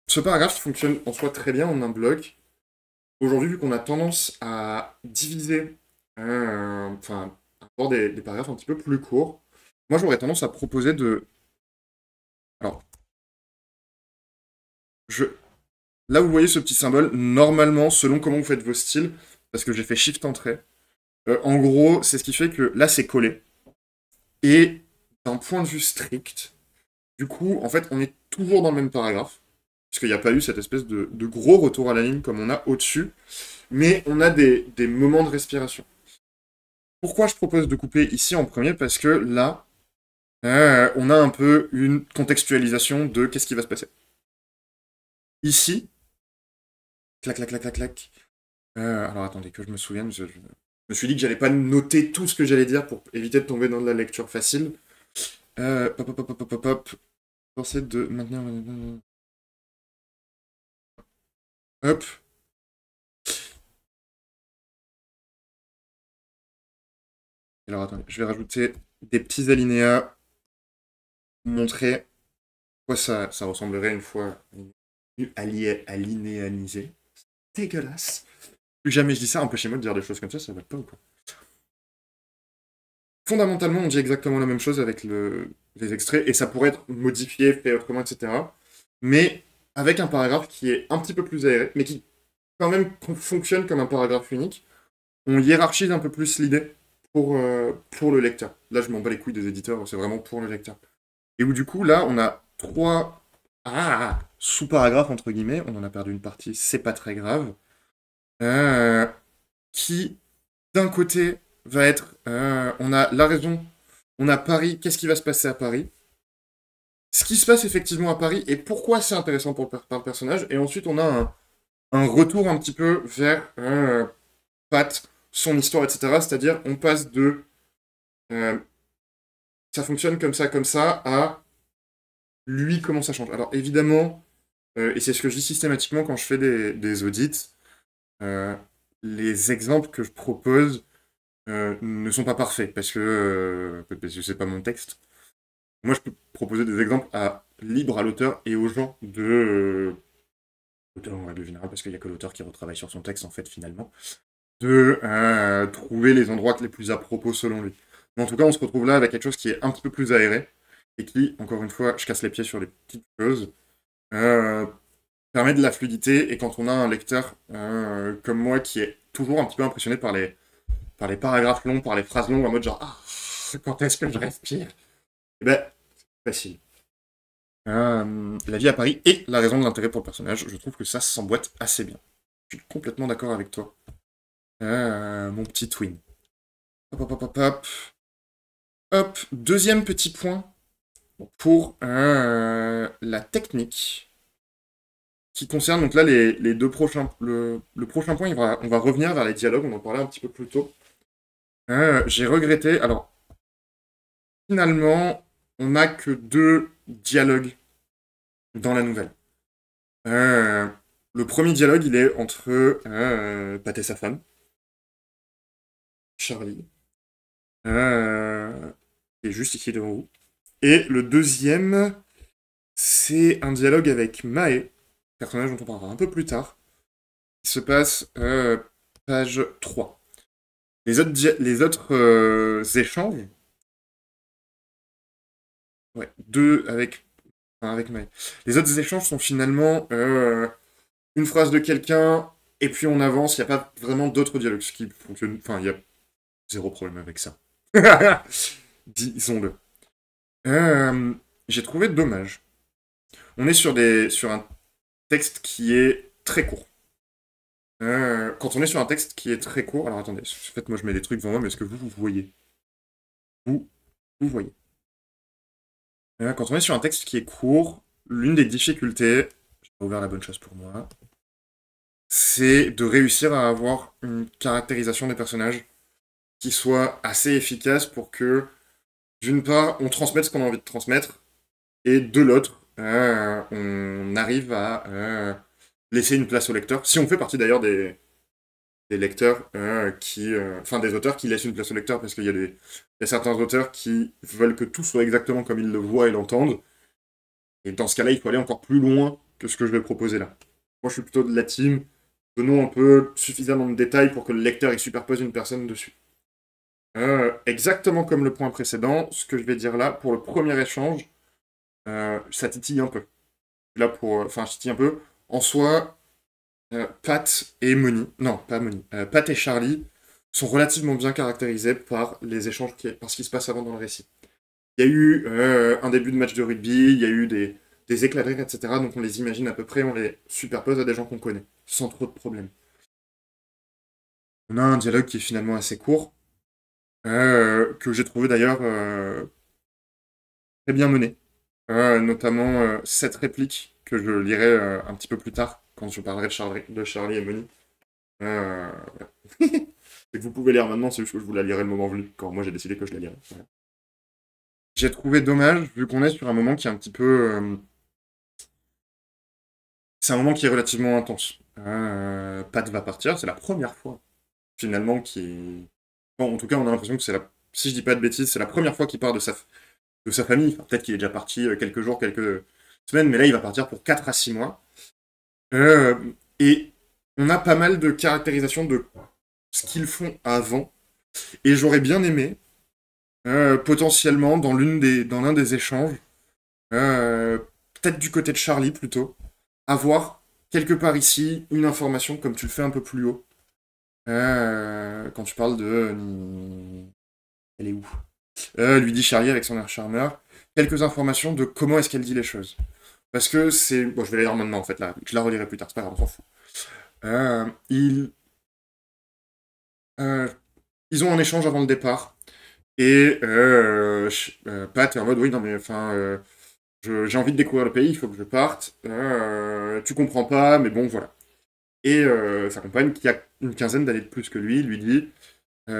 ce paragraphe fonctionne en soi très bien en un bloc. Aujourd'hui, vu qu'on a tendance à diviser, enfin, à avoir des paragraphes un petit peu plus courts, moi j'aurais tendance à proposer de... Alors, je... là vous voyez ce petit symbole, normalement, selon comment vous faites vos styles, parce que j'ai fait Shift-Entrée, en gros, c'est ce qui fait que là c'est collé, et d'un point de vue strict, du coup, en fait, on est toujours dans le même paragraphe, parce qu'il n'y a pas eu cette espèce de gros retour à la ligne comme on a au-dessus, mais on a des moments de respiration. Pourquoi je propose de couper ici en premier? Parce que là, on a un peu une contextualisation de qu'est-ce qui va se passer. Ici, clac, clac, clac, clac, clac. Alors attendez, que je me souvienne, je me suis dit que j'allais pas noter tout ce que j'allais dire pour éviter de tomber dans de la lecture facile. Hop, hop, hop, hop, hop, hop. Penser de maintenir... Hop. Alors attendez, je vais rajouter des petits alinéas pour montrer quoi ça ressemblerait une fois alinéanisé. Dégueulasse. Plus jamais je dis ça, empêchez-moi de dire des choses comme ça va pas ou quoi. Fondamentalement, on dit exactement la même chose avec les extraits, et ça pourrait être modifié, fait autrement, etc. Mais avec un paragraphe qui est un petit peu plus aéré, mais qui quand même fonctionne comme un paragraphe unique, on hiérarchise un peu plus l'idée pour le lecteur. Là, je m'en bats les couilles des éditeurs, c'est vraiment pour le lecteur. Et où du coup, là, on a trois sous-paragraphes, entre guillemets, on en a perdu une partie, c'est pas très grave, euh, qui, d'un côté, va être, on a la raison, on a Paris, qu'est-ce qui va se passer à Paris, ce qui se passe effectivement à Paris, et pourquoi c'est intéressant pour le personnage, et ensuite on a un retour un petit peu vers Pat, son histoire, etc., c'est-à-dire on passe de euh, ça fonctionne comme ça, à lui, comment ça change. Alors évidemment, et c'est ce que je dis systématiquement quand je fais des audits, euh, les exemples que je propose ne sont pas parfaits, parce que c'est pas mon texte. Moi, je peux proposer des exemples libre à l'auteur et aux gens l'auteur en règle générale, parce qu'il n'y a que l'auteur qui retravaille sur son texte, en fait, finalement, de trouver les endroits les plus à propos selon lui. Mais en tout cas, on se retrouve là avec quelque chose qui est un petit peu plus aéré, et qui, encore une fois, je casse les pieds sur les petites choses, permet de la fluidité, et quand on a un lecteur comme moi qui est toujours un petit peu impressionné par les paragraphes longs, par les phrases longues, en mode genre, ah, quand est-ce que je respire? Eh ben, c'est facile. La vie à Paris et la raison de l'intérêt pour le personnage, je trouve que ça s'emboîte assez bien. Je suis complètement d'accord avec toi. Mon petit twin. Hop, hop, hop, hop, hop. Hop, deuxième petit point pour la technique qui concerne donc là les deux prochains. Le prochain point, on va revenir vers les dialogues, on en parlait un petit peu plus tôt. J'ai regretté. Alors, finalement, on n'a que deux dialogues dans la nouvelle. Euh, le premier dialogue, il est entre Pat et sa femme, Charlie, qui est juste ici devant vous. Et le deuxième, c'est un dialogue avec Mae, personnage dont on parlera un peu plus tard, qui se passe page 3. Les autres échanges, ouais, deux avec Mae. Les autres échanges sont finalement une phrase de quelqu'un, et puis on avance, il n'y a pas vraiment d'autres dialogues, ce qui fonctionne, enfin, il y a zéro problème avec ça. Disons-le. Euh, j'ai trouvé dommage. On est sur un texte qui est très court. Quand on est sur un texte qui est très court, alors attendez, en fait moi je mets des trucs devant moi, mais est-ce que vous voyez? Vous, vous voyez. Quand on est sur un texte qui est court, l'une des difficultés, j'ai pas ouvert la bonne chose pour moi, c'est de réussir à avoir une caractérisation des personnages qui soit assez efficace pour que, d'une part, on transmette ce qu'on a envie de transmettre, et de l'autre, on arrive à laisser une place au lecteur. Si on fait partie d'ailleurs des lecteurs enfin des auteurs qui laissent une place au lecteur, parce il y a certains auteurs qui veulent que tout soit exactement comme ils le voient et l'entendent, et dans ce cas-là, il faut aller encore plus loin que ce que je vais proposer là. Moi, je suis plutôt de la team, donnons un peu suffisamment de détails pour que le lecteur y superpose une personne dessus. Exactement comme le point précédent, ce que je vais dire là, pour le premier échange, ça titille un peu. Là, enfin, je titille un peu. En soi, Pat et Moni, non, pas Moni, Pat et Charlie sont relativement bien caractérisés par les échanges, par ce qui se passe avant dans le récit. Il y a eu un début de match de rugby, il y a eu des éclats de rire, etc. Donc on les imagine à peu près, on les superpose à des gens qu'on connaît, sans trop de problèmes. On a un dialogue qui est finalement assez court, que j'ai trouvé d'ailleurs très bien mené. Notamment cette réplique que je lirai un petit peu plus tard, quand je parlerai de Charlie et Moni. Euh, et que vous pouvez lire maintenant, c'est juste que je vous la lirai le moment venu, quand moi j'ai décidé que je la lirais. Voilà. J'ai trouvé dommage, vu qu'on est sur un moment qui est un petit peu... c'est un moment qui est relativement intense. Pat va partir, c'est la première fois, finalement, qui... Bon, en tout cas, on a l'impression que c'est la... Si je dis pas de bêtises, c'est la première fois qu'il part de sa famille. Enfin, peut-être qu'il est déjà parti quelques jours, quelques semaines, mais là, il va partir pour 4 à 6 mois. Euh, et on a pas mal de caractérisation de ce qu'ils font avant. Et j'aurais bien aimé, potentiellement, dans l'un des échanges, euh, peut-être du côté de Charlie plutôt, avoir quelque part ici une information, comme tu le fais un peu plus haut, quand tu parles de... Elle est où? Lui dit Charlie avec son air charmeur. Quelques informations de comment est-ce qu'elle dit les choses. Parce que c'est... Bon, je vais la lire maintenant, en fait, là. Je la relirai plus tard, c'est pas grave, on s'en fout. Euh, ils... euh, ils ont un échange avant le départ. Et Pat est en mode, oui, non, mais enfin, j'ai envie de découvrir le pays, il faut que je parte. Tu comprends pas, mais bon, voilà. Et sa compagne, qui a une quinzaine d'années de plus que lui dit,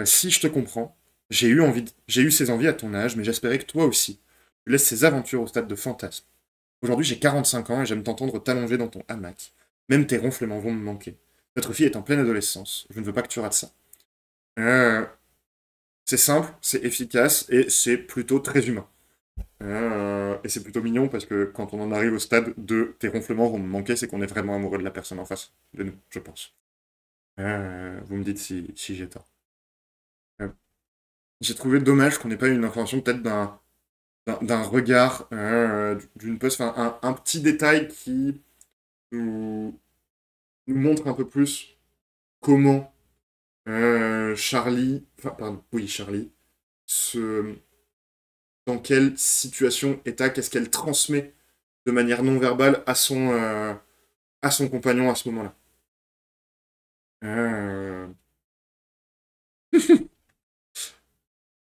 si je te comprends, j'ai eu ces envies à ton âge, mais j'espérais que toi aussi, tu laisses ces aventures au stade de fantasme. Aujourd'hui, j'ai 45 ans et j'aime t'entendre t'allonger dans ton hamac. Même tes ronflements vont me manquer. Notre fille est en pleine adolescence. Je ne veux pas que tu rates ça. Euh, c'est simple, c'est efficace et c'est plutôt très humain. Et c'est plutôt mignon parce que quand on en arrive au stade de tes ronflements vont me manquer, c'est qu'on est vraiment amoureux de la personne en face de nous, je pense. Vous me dites si j'ai tort. Euh, j'ai trouvé dommage qu'on n'ait pas eu une information peut-être d'un regard, d'une pause, enfin un petit détail qui nous, nous montre un peu plus comment Charlie, enfin, pardon, oui, Charlie, se, dans quelle situation, état, qu'est-ce qu'elle transmet de manière non verbale à son compagnon à ce moment-là. Euh,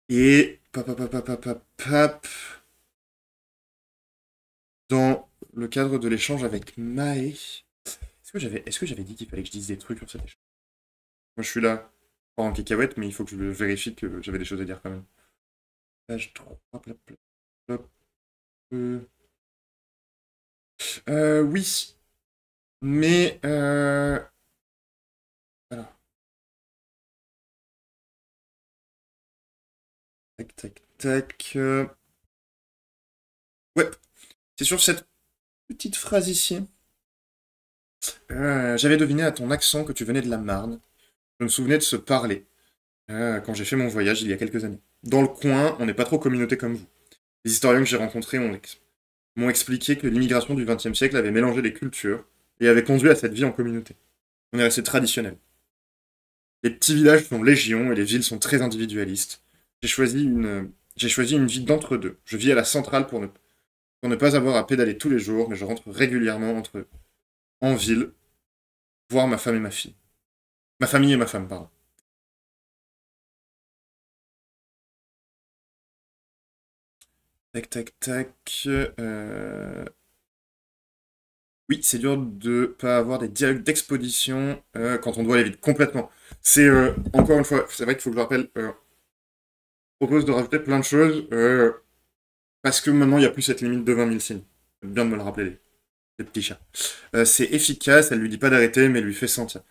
Et dans le cadre de l'échange avec Mae, est-ce que j'avais dit qu'il fallait que je dise des trucs sur cet échange? Moi, je suis là, pas en cacahuète, mais il faut que je vérifie que j'avais des choses à dire quand même. Page 3, plop, plop, plop, euh. Oui, mais voilà. Tac, tac, tac. Ouais, c'est sur cette petite phrase ici. J'avais deviné à ton accent que tu venais de la Marne. Je me souvenais de se parler quand j'ai fait mon voyage il y a quelques années. Dans le coin, on n'est pas trop communauté comme vous. Les historiens que j'ai rencontrés m'ont expliqué que l'immigration du XXe siècle avait mélangé les cultures et avait conduit à cette vie en communauté. On est resté traditionnel. Les petits villages sont légion et les villes sont très individualistes. J'ai choisi une vie d'entre-deux. Je vis à la centrale pour ne pas avoir à pédaler tous les jours, mais je rentre régulièrement en ville, voir ma femme et ma fille. Ma famille et ma femme, pardon. Tac, tac, tac. Oui, c'est dur de pas avoir des dialogues d'exposition quand on doit aller vite. Complètement. C'est, encore une fois, c'est vrai qu'il faut que je rappelle, je propose de rajouter plein de choses parce que maintenant, il n'y a plus cette limite de 20 000 signes. C'est bien de me le rappeler, les petits chats. C'est efficace, elle lui dit pas d'arrêter, mais elle lui fait sentir.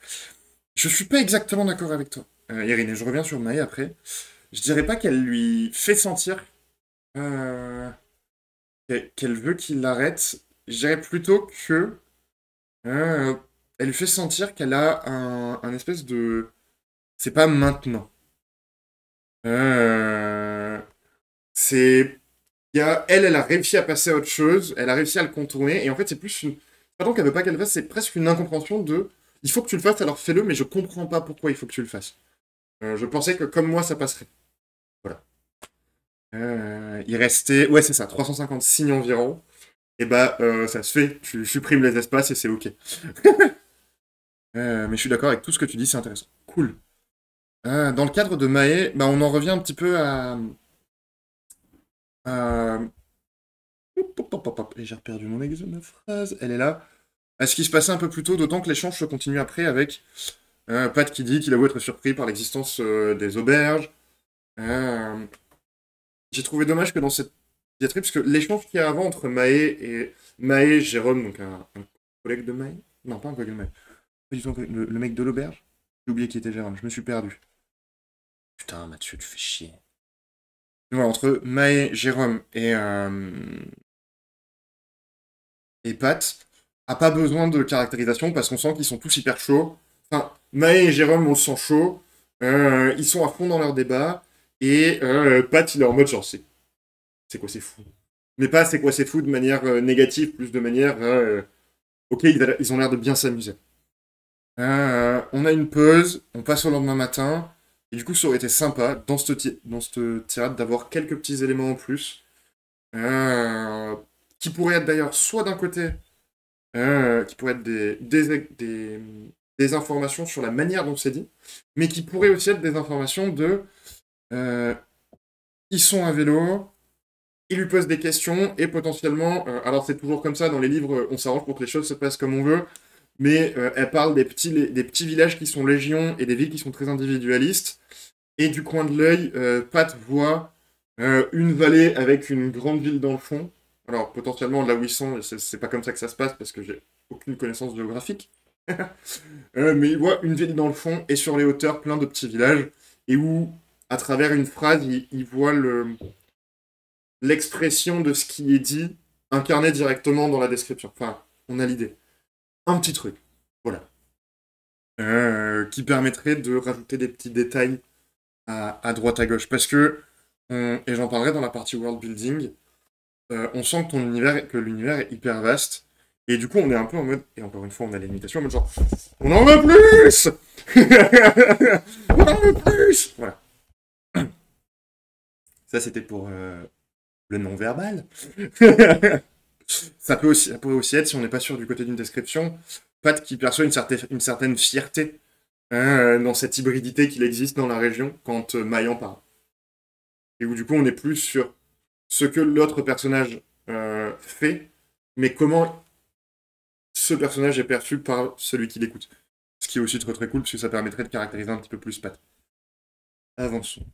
Je suis pas exactement d'accord avec toi, Irine, et je reviens sur Maë après. Je dirais pas qu'elle lui fait sentir euh, qu'elle veut qu'il l'arrête. Je dirais plutôt que euh, elle lui fait sentir qu'elle a un espèce de... C'est pas maintenant. Euh, c'est... elle a réussi à passer à autre chose, elle a réussi à le contourner, et en fait, c'est plus une... Pas tant qu'elle veut pas qu'elle le fasse, c'est presque une incompréhension de... Il faut que tu le fasses, alors fais-le, mais je comprends pas pourquoi il faut que tu le fasses. Je pensais que comme moi, ça passerait. Voilà. Il restait... Ouais, c'est ça, 350 signes environ. Et bah, ça se fait, tu supprimes les espaces et c'est ok. Mais je suis d'accord avec tout ce que tu dis, c'est intéressant. Cool. Dans le cadre de Mae, bah, on en revient un petit peu à... Hop, hop, hop, hop, et j'ai perdu mon ma phrase. Elle est là. À ce qui se passait un peu plus tôt, d'autant que l'échange se continue après avec Pat qui dit qu'il avoue être surpris par l'existence des auberges. Euh, j'ai trouvé dommage que dans cette diatribe, parce que l'échange qu'il y a avant entre Mae, Jérôme, donc un collègue de Mae. Non, pas un collègue de Mae. Pas du tout le mec de l'auberge. J'ai oublié qui était Jérôme, je me suis perdu. Putain, Mathieu, tu fais chier. Voilà, entre Mae, Jérôme et Pat, a pas besoin de caractérisation parce qu'on sent qu'ils sont tous hyper chauds. Enfin, Mae et Jérôme, on le sent chaud. Ils sont à fond dans leur débat. Et Pat, il est en mode genre, c'est quoi, c'est fou. Mais pas c'est quoi, c'est fou de manière négative, plus de manière, ok, ils ont l'air de bien s'amuser. On a une pause, on passe au lendemain matin. Et du coup, ça aurait été sympa dans cette tirade d'avoir quelques petits éléments en plus. euh, qui pourraient être d'ailleurs soit d'un côté, qui pourraient être des informations sur la manière dont c'est dit, mais qui pourraient aussi être des informations de euh, ils sont à vélo, ils lui posent des questions, et potentiellement, alors c'est toujours comme ça dans les livres, on s'arrange pour que les choses se passent comme on veut, mais elle parle des petits villages qui sont légions et des villes qui sont très individualistes. Et du coin de l'œil, Pat voit une vallée avec une grande ville dans le fond. Alors, potentiellement, là où ils sont, c'est pas comme ça que ça se passe parce que j'ai aucune connaissance géographique. Mais il voit une ville dans le fond et sur les hauteurs, plein de petits villages. Et où, à travers une phrase, il voit l'expression de ce qui est dit incarné directement dans la description. Enfin, on a l'idée. Un petit truc. Voilà. Qui permettrait de rajouter des petits détails à droite à gauche. Parce que, et j'en parlerai dans la partie world building, on sent que l'univers est hyper vaste Et du coup, on est un peu en mode, et encore une fois, on a les limitations en mode genre, on en veut plus. On en veut plus. Voilà. Ça, c'était pour le non-verbal. Ça peut aussi être, si on n'est pas sûr du côté d'une description, Pat qui perçoit une certaine fierté dans cette hybridité qu'il existe dans la région quand Mayan parle. Et où du coup, on est plus sur ce que l'autre personnage fait, mais comment ce personnage est perçu par celui qui l'écoute. Ce qui est aussi très très cool, parce que ça permettrait de caractériser un petit peu plus Pat. Avançons.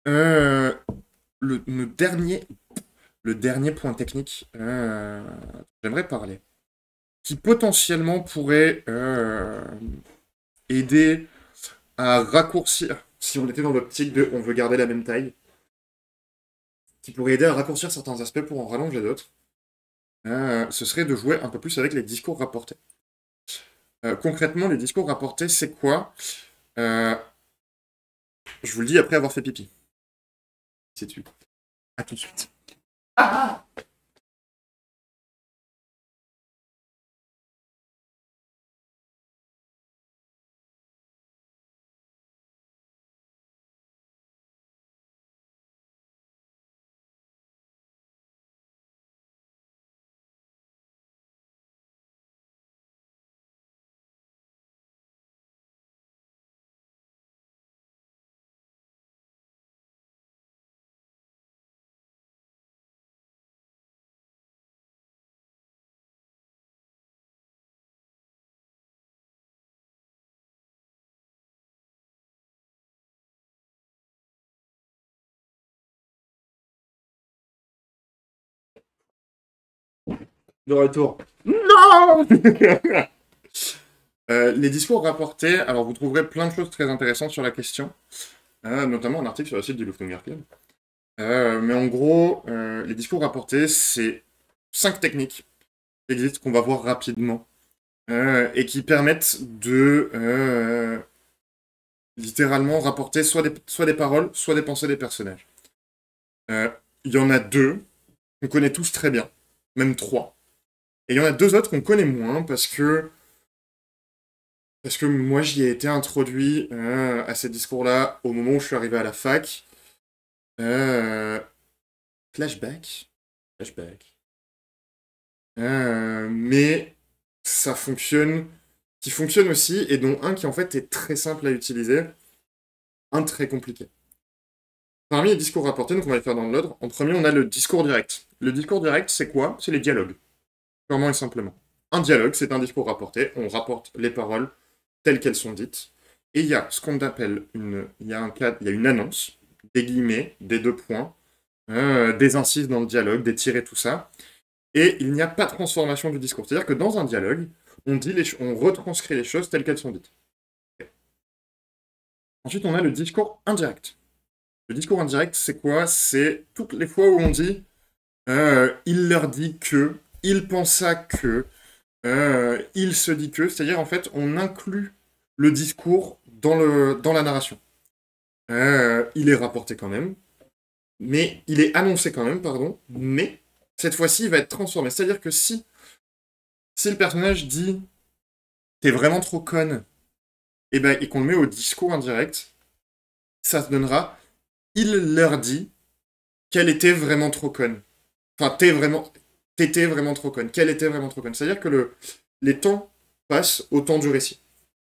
Euh, le dernier point technique, j'aimerais parler, qui potentiellement pourrait aider à raccourcir, si on était dans l'optique de on veut garder la même taille, qui pourrait aider à raccourcir certains aspects pour en rallonger d'autres, ce serait de jouer un peu plus avec les discours rapportés. Concrètement, les discours rapportés, c'est quoi? Je vous le dis après avoir fait pipi. C'est tu. À tout de suite. Ah. De retour. Non. Les discours rapportés, alors vous trouverez plein de choses très intéressantes sur la question, notamment un article sur le site du Lufthansa Club. Mais en gros, les discours rapportés, c'est 5 techniques qui existent, qu'on va voir rapidement, et qui permettent de littéralement rapporter soit des paroles, soit des pensées des personnages. Il y en a 2 qu'on connaît tous très bien, même 3. Et il y en a 2 autres qu'on connaît moins parce que moi j'y ai été introduit à ces discours-là au moment où je suis arrivé à la fac. Euh, Flashback. Flashback. Mais ça fonctionne, qui fonctionne aussi, et dont un qui en fait est très simple à utiliser, un très compliqué. Parmi les discours rapportés, donc on va les faire dans l'ordre. En premier, on a le discours direct. Le discours direct, c'est quoi? C'est les dialogues. Purement et simplement. Un dialogue, c'est un discours rapporté. On rapporte les paroles telles qu'elles sont dites. Et il y a ce qu'on appelle il y a une annonce, des guillemets, des 2 points, des incises dans le dialogue, des tirets, tout ça. Et il n'y a pas de transformation du discours. C'est-à-dire que dans un dialogue, on retranscrit les choses telles qu'elles sont dites. Ensuite, on a le discours indirect. Le discours indirect, c'est quoi? C'est toutes les fois où on dit il leur dit que, il pensa que, il se dit que, c'est-à-dire en fait, on inclut le discours dans la narration. Il est rapporté quand même, mais il est annoncé quand même, pardon, mais cette fois-ci, il va être transformé. C'est-à-dire que si le personnage dit t'es vraiment trop conne, et qu'on le met au discours indirect, ça se donnera il leur dit qu'elle était vraiment trop conne. Enfin, t'étais vraiment trop conne. Qu'elle était vraiment trop conne. C'est-à-dire que les temps passent au temps du récit.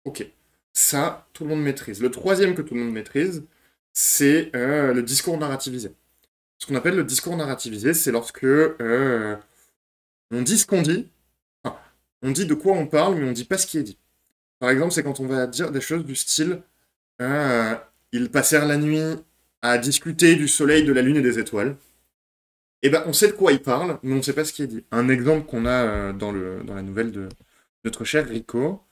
Ok. Ça, tout le monde maîtrise. Le troisième que tout le monde maîtrise, c'est le discours narrativisé. Ce qu'on appelle le discours narrativisé, c'est lorsque on dit ce qu'on dit, enfin, on dit de quoi on parle, mais on dit pas ce qui est dit. Par exemple, c'est quand on va dire des choses du style euh, ils passèrent la nuit à discuter du soleil, de la lune et des étoiles. Eh ben, on sait de quoi il parle, mais on ne sait pas ce qui est dit. Un exemple qu'on a dans la nouvelle de notre cher Rico,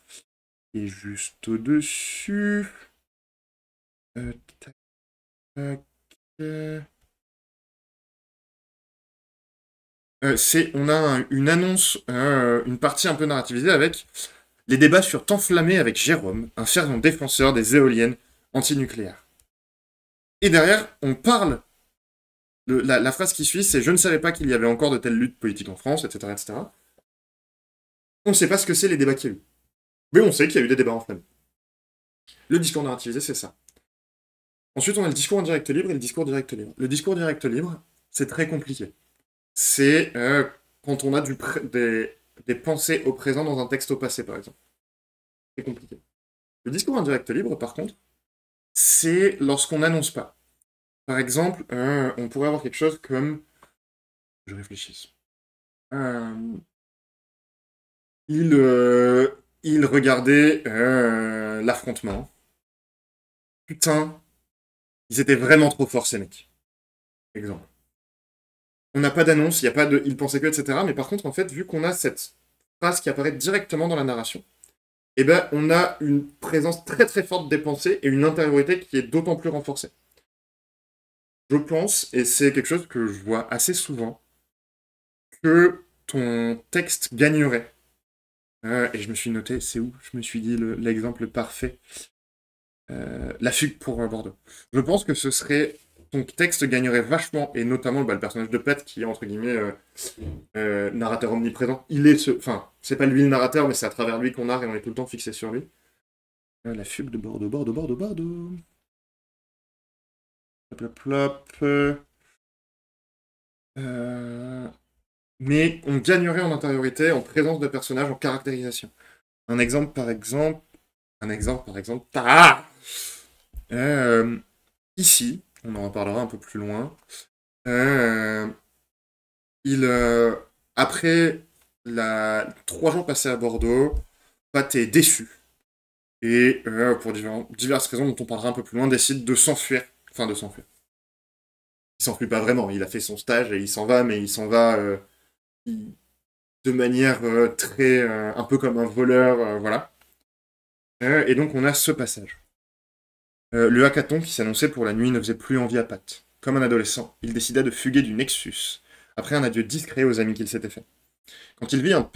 et juste au-dessus. Tac, tac, on a une annonce, une partie un peu narrativisée avec les débats furent enflammés avec Jérôme, un fervent défenseur des éoliennes antinucléaires. Et derrière, on parle. La phrase qui suit, c'est je ne savais pas qu'il y avait encore de telles luttes politiques en France, etc., etc. On ne sait pas ce que c'est les débats qu'il y a eu. Mais on sait qu'il y a eu des débats en famille. Le discours narrativisé, c'est ça. Ensuite, on a le discours indirect libre et le discours direct libre. Le discours direct libre, c'est très compliqué. C'est quand on a des pensées au présent dans un texte au passé, par exemple. C'est compliqué. Le discours indirect libre, par contre, c'est lorsqu'on n'annonce pas. Par exemple, on pourrait avoir quelque chose comme... Je réfléchisse. Il regardait l'affrontement. Putain, ils étaient vraiment trop forts, ces mecs. Exemple. On n'a pas d'annonce, il n'y a pas de il pensait que, etc. Mais par contre, en fait, vu qu'on a cette phrase qui apparaît directement dans la narration, eh ben, on a une présence très très forte des pensées et une intériorité qui est d'autant plus renforcée. Je pense, et c'est quelque chose que je vois assez souvent, que ton texte gagnerait. Et je me suis noté, c'est où je me suis dit l'exemple parfait. La fugue pour Bordeaux. Je pense que ce serait... Ton texte gagnerait vachement, et notamment le personnage de Pat, qui est entre guillemets narrateur omniprésent. Il est ce... Enfin, c'est pas lui le narrateur, mais c'est à travers lui qu'on narre et on est tout le temps fixé sur lui. La fugue de Bordeaux, Bordeaux, Bordeaux, Bordeaux. Plop, plop, plop. Mais on gagnerait en intériorité, en présence de personnages, en caractérisation. Un exemple, par exemple... Ah ici, on en reparlera un peu plus loin, euh, il, après 3 jours passés à Bordeaux, Pat est déçu. Et pour diverses raisons dont on parlera un peu plus loin, décide de s'enfuir. Enfin, de s'enfuir. Il s'enfuit pas vraiment, il a fait son stage et il s'en va, mais il s'en va de manière très... un peu comme un voleur, voilà. Et donc on a ce passage. Le hackathon qui s'annonçait pour la nuit ne faisait plus envie à Pat. Comme un adolescent, il décida de fuguer du Nexus, après un adieu discret aux amis qu'il s'était fait. Quand il vit un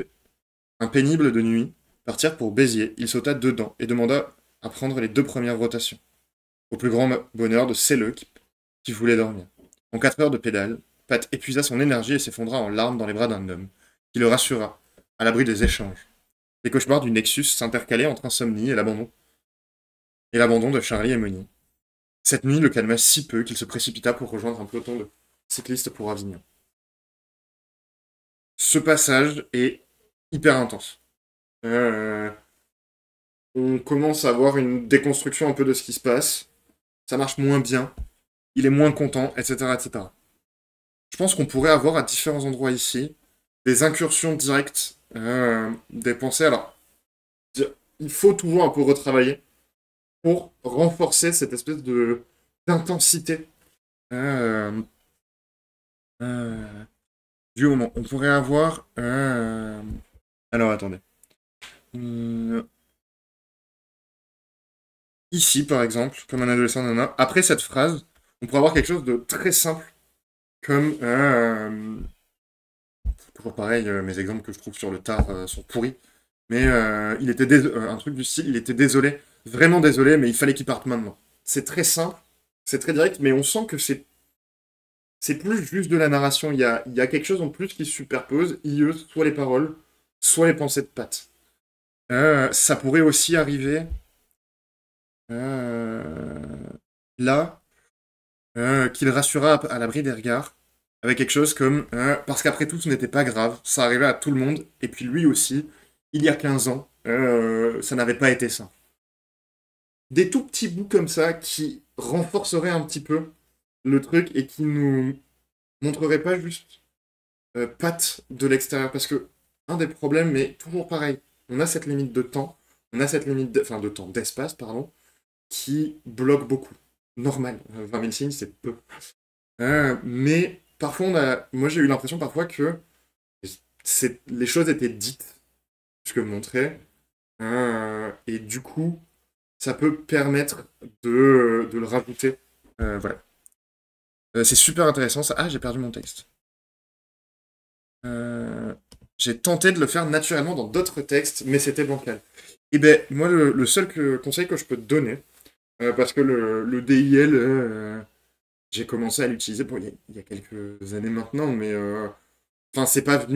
pénible de nuit partir pour Béziers, il sauta dedans et demanda à prendre les 2 premières rotations. Au plus grand bonheur de Celleux qui voulait dormir. En 4 heures de pédale, Pat épuisa son énergie et s'effondra en larmes dans les bras d'un homme, qui le rassura, à l'abri des échanges. Les cauchemars du Nexus s'intercalaient entre insomnie et l'abandon de Charlie et Moni. Cette nuit le calma si peu qu'il se précipita pour rejoindre un peloton de cyclistes pour Avignon. Ce passage est hyper intense. On commence à avoir une déconstruction un peu de ce qui se passe. Ça marche moins bien. Il est moins content, etc., etc. Je pense qu'on pourrait avoir à différents endroits ici des incursions directes, des pensées. Alors, il faut toujours un peu retravailler pour renforcer cette espèce de d'intensité du moment. On pourrait avoir... Alors, attendez. Ici, par exemple, comme un adolescent nana, après cette phrase, on pourrait avoir quelque chose de très simple, comme... toujours pareil, mes exemples que je trouve sur le tard sont pourris. Mais il était un truc du style, il était désolé, vraiment désolé, mais il fallait qu'il parte maintenant. C'est très simple, c'est très direct, mais on sent que c'est plus juste de la narration. Il y a quelque chose en plus qui se superpose. Soit les paroles, soit les pensées de Pat. Ça pourrait aussi arriver là, qu'il rassura à l'abri des regards, avec quelque chose comme parce qu'après tout, ce n'était pas grave, ça arrivait à tout le monde, et puis lui aussi, il y a 15 ans, ça n'avait pas été ça. Des tout petits bouts comme ça qui renforceraient un petit peu le truc et qui nous montreraient pas juste Pat de l'extérieur, parce que un des problèmes, mais toujours pareil, on a cette limite de temps, on a cette limite de temps, d'espace, pardon, qui bloque beaucoup. Normal, 20 000 signes, c'est peu. Mais parfois, moi j'ai eu l'impression parfois que les choses étaient dites, ce que montrer, et du coup, ça peut permettre de le rajouter. Voilà. C'est super intéressant ça. Ah, j'ai perdu mon texte. J'ai tenté de le faire naturellement dans d'autres textes, mais c'était bancal. Et ben, moi, le seul conseil que je peux te donner, parce que le DIL, j'ai commencé à l'utiliser il y a quelques années maintenant, mais enfin, c'est pas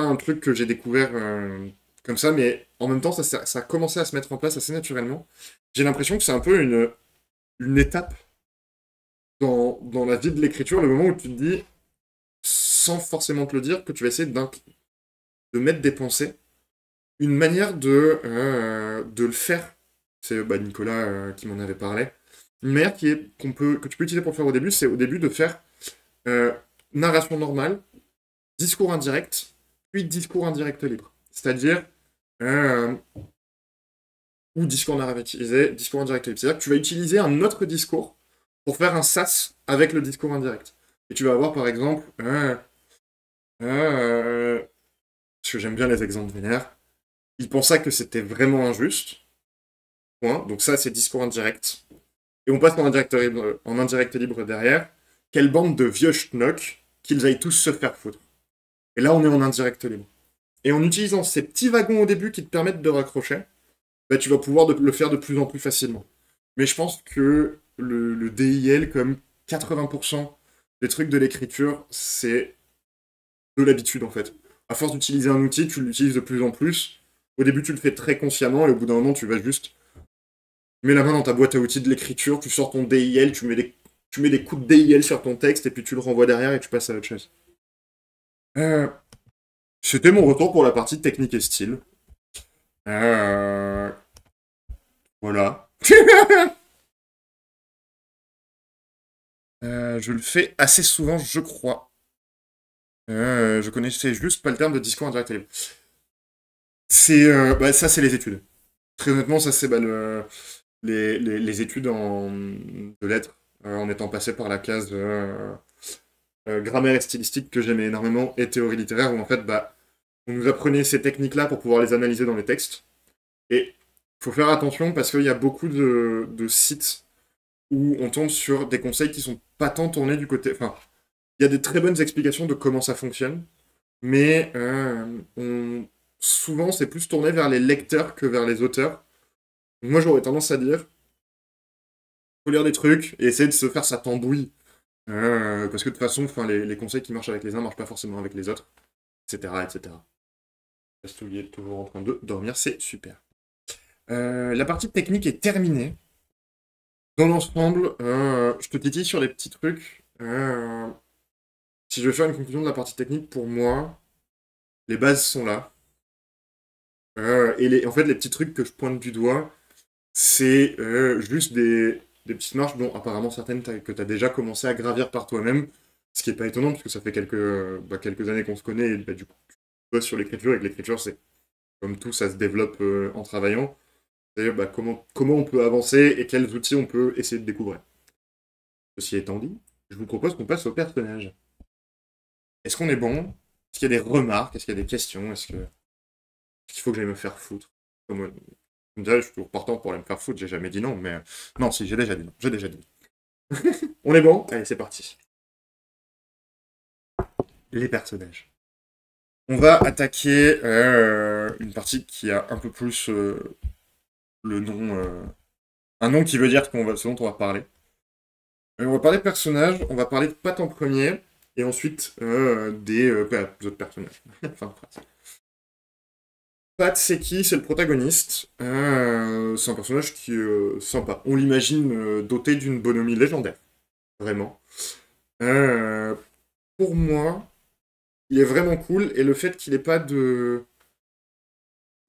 un truc que j'ai découvert comme ça, mais en même temps, ça a commencé à se mettre en place assez naturellement. J'ai l'impression que c'est un peu une étape dans la vie de l'écriture, le moment où tu te dis, sans forcément te le dire, que tu vas essayer de mettre des pensées, une manière de le faire. C'est bah, Nicolas qui m'en avait parlé. Une manière que tu peux utiliser pour le faire au début, c'est au début de faire euh, narration normale, discours indirect, puis discours indirect libre. C'est-à-dire, euh, ou discours narratisé, discours indirect libre. C'est-à-dire que tu vas utiliser un autre discours pour faire un sas avec le discours indirect. Et tu vas avoir par exemple, parce que j'aime bien les exemples vénères, il pensa que c'était vraiment injuste, point. Donc ça, c'est discours indirect. Et on passe en indirect libre derrière. Quelle bande de vieux schnock qu'ils aillent tous se faire foutre. Et là, on est en indirect libre. Et en utilisant ces petits wagons au début qui te permettent de raccrocher, bah, tu vas pouvoir le faire de plus en plus facilement. Mais je pense que le DIL, comme 80% des trucs de l'écriture, c'est de l'habitude en fait. À force d'utiliser un outil, tu l'utilises de plus en plus. Au début, tu le fais très consciemment et au bout d'un moment, tu vas juste tu mets la main dans ta boîte à outils de l'écriture, tu sors ton DIL, tu mets des coups de DIL sur ton texte et puis tu le renvoies derrière et tu passes à autre chose. Euh, C'était mon retour pour la partie technique et style. Euh, voilà. Je le fais assez souvent, je crois. Je connaissais juste pas le terme de discours indirect libre. Bah, ça, c'est les études. Très honnêtement, ça, c'est bah, les études de lettres, en étant passé par la case grammaire et stylistique que j'aimais énormément, et théorie littéraire, où en fait, bah, on nous apprenait ces techniques-là pour pouvoir les analyser dans les textes. Et il faut faire attention parce qu'il y a beaucoup de sites où on tombe sur des conseils qui sont pas tant tournés du côté. Enfin, il y a des très bonnes explications de comment ça fonctionne, mais souvent c'est plus tourné vers les lecteurs que vers les auteurs. Donc moi j'aurais tendance à dire, faut lire des trucs et essayer de se faire sa tambouille. Parce que de toute façon, enfin, les conseils qui marchent avec les uns marchent pas forcément avec les autres, etc. etc. Stoulier est toujours en train de dormir, c'est super. La partie technique est terminée. Dans l'ensemble, je te titille sur les petits trucs. Si je veux faire une conclusion de la partie technique, pour moi, les bases sont là. En fait, les petits trucs que je pointe du doigt, c'est juste des petites marches dont apparemment certaines que tu as déjà commencé à gravir par toi-même. Ce qui n'est pas étonnant, parce que ça fait quelques années qu'on se connaît, et bah, du coup, tu bosses sur l'écriture, et que l'écriture, c'est comme tout, ça se développe en travaillant. C'est-à-dire bah, comment on peut avancer et quels outils on peut essayer de découvrir. Ceci étant dit, je vous propose qu'on passe au personnage. Est-ce qu'on est bon? Est-ce qu'il y a des remarques? Est-ce qu'il y a des questions? Est-ce qu'il faut que j'aille me faire foutre? Comme déjà, je suis toujours partant pour aller me faire foutre, j'ai jamais dit non, mais... Non, si, j'ai déjà dit non. J'ai déjà dit non. On est bon? Allez, c'est parti. Les personnages. On va attaquer une partie qui a un peu plus le nom... un nom qui veut dire ce dont on va parler. On va parler de personnages, on va parler de Pat en premier, et ensuite des autres personnages. Fin de phrase. Pat, c'est qui? C'est le protagoniste. C'est un personnage qui est sympa. On l'imagine doté d'une bonhomie légendaire. Vraiment. Euh, pour moi, il est vraiment cool, et le fait qu'il n'ait pas de...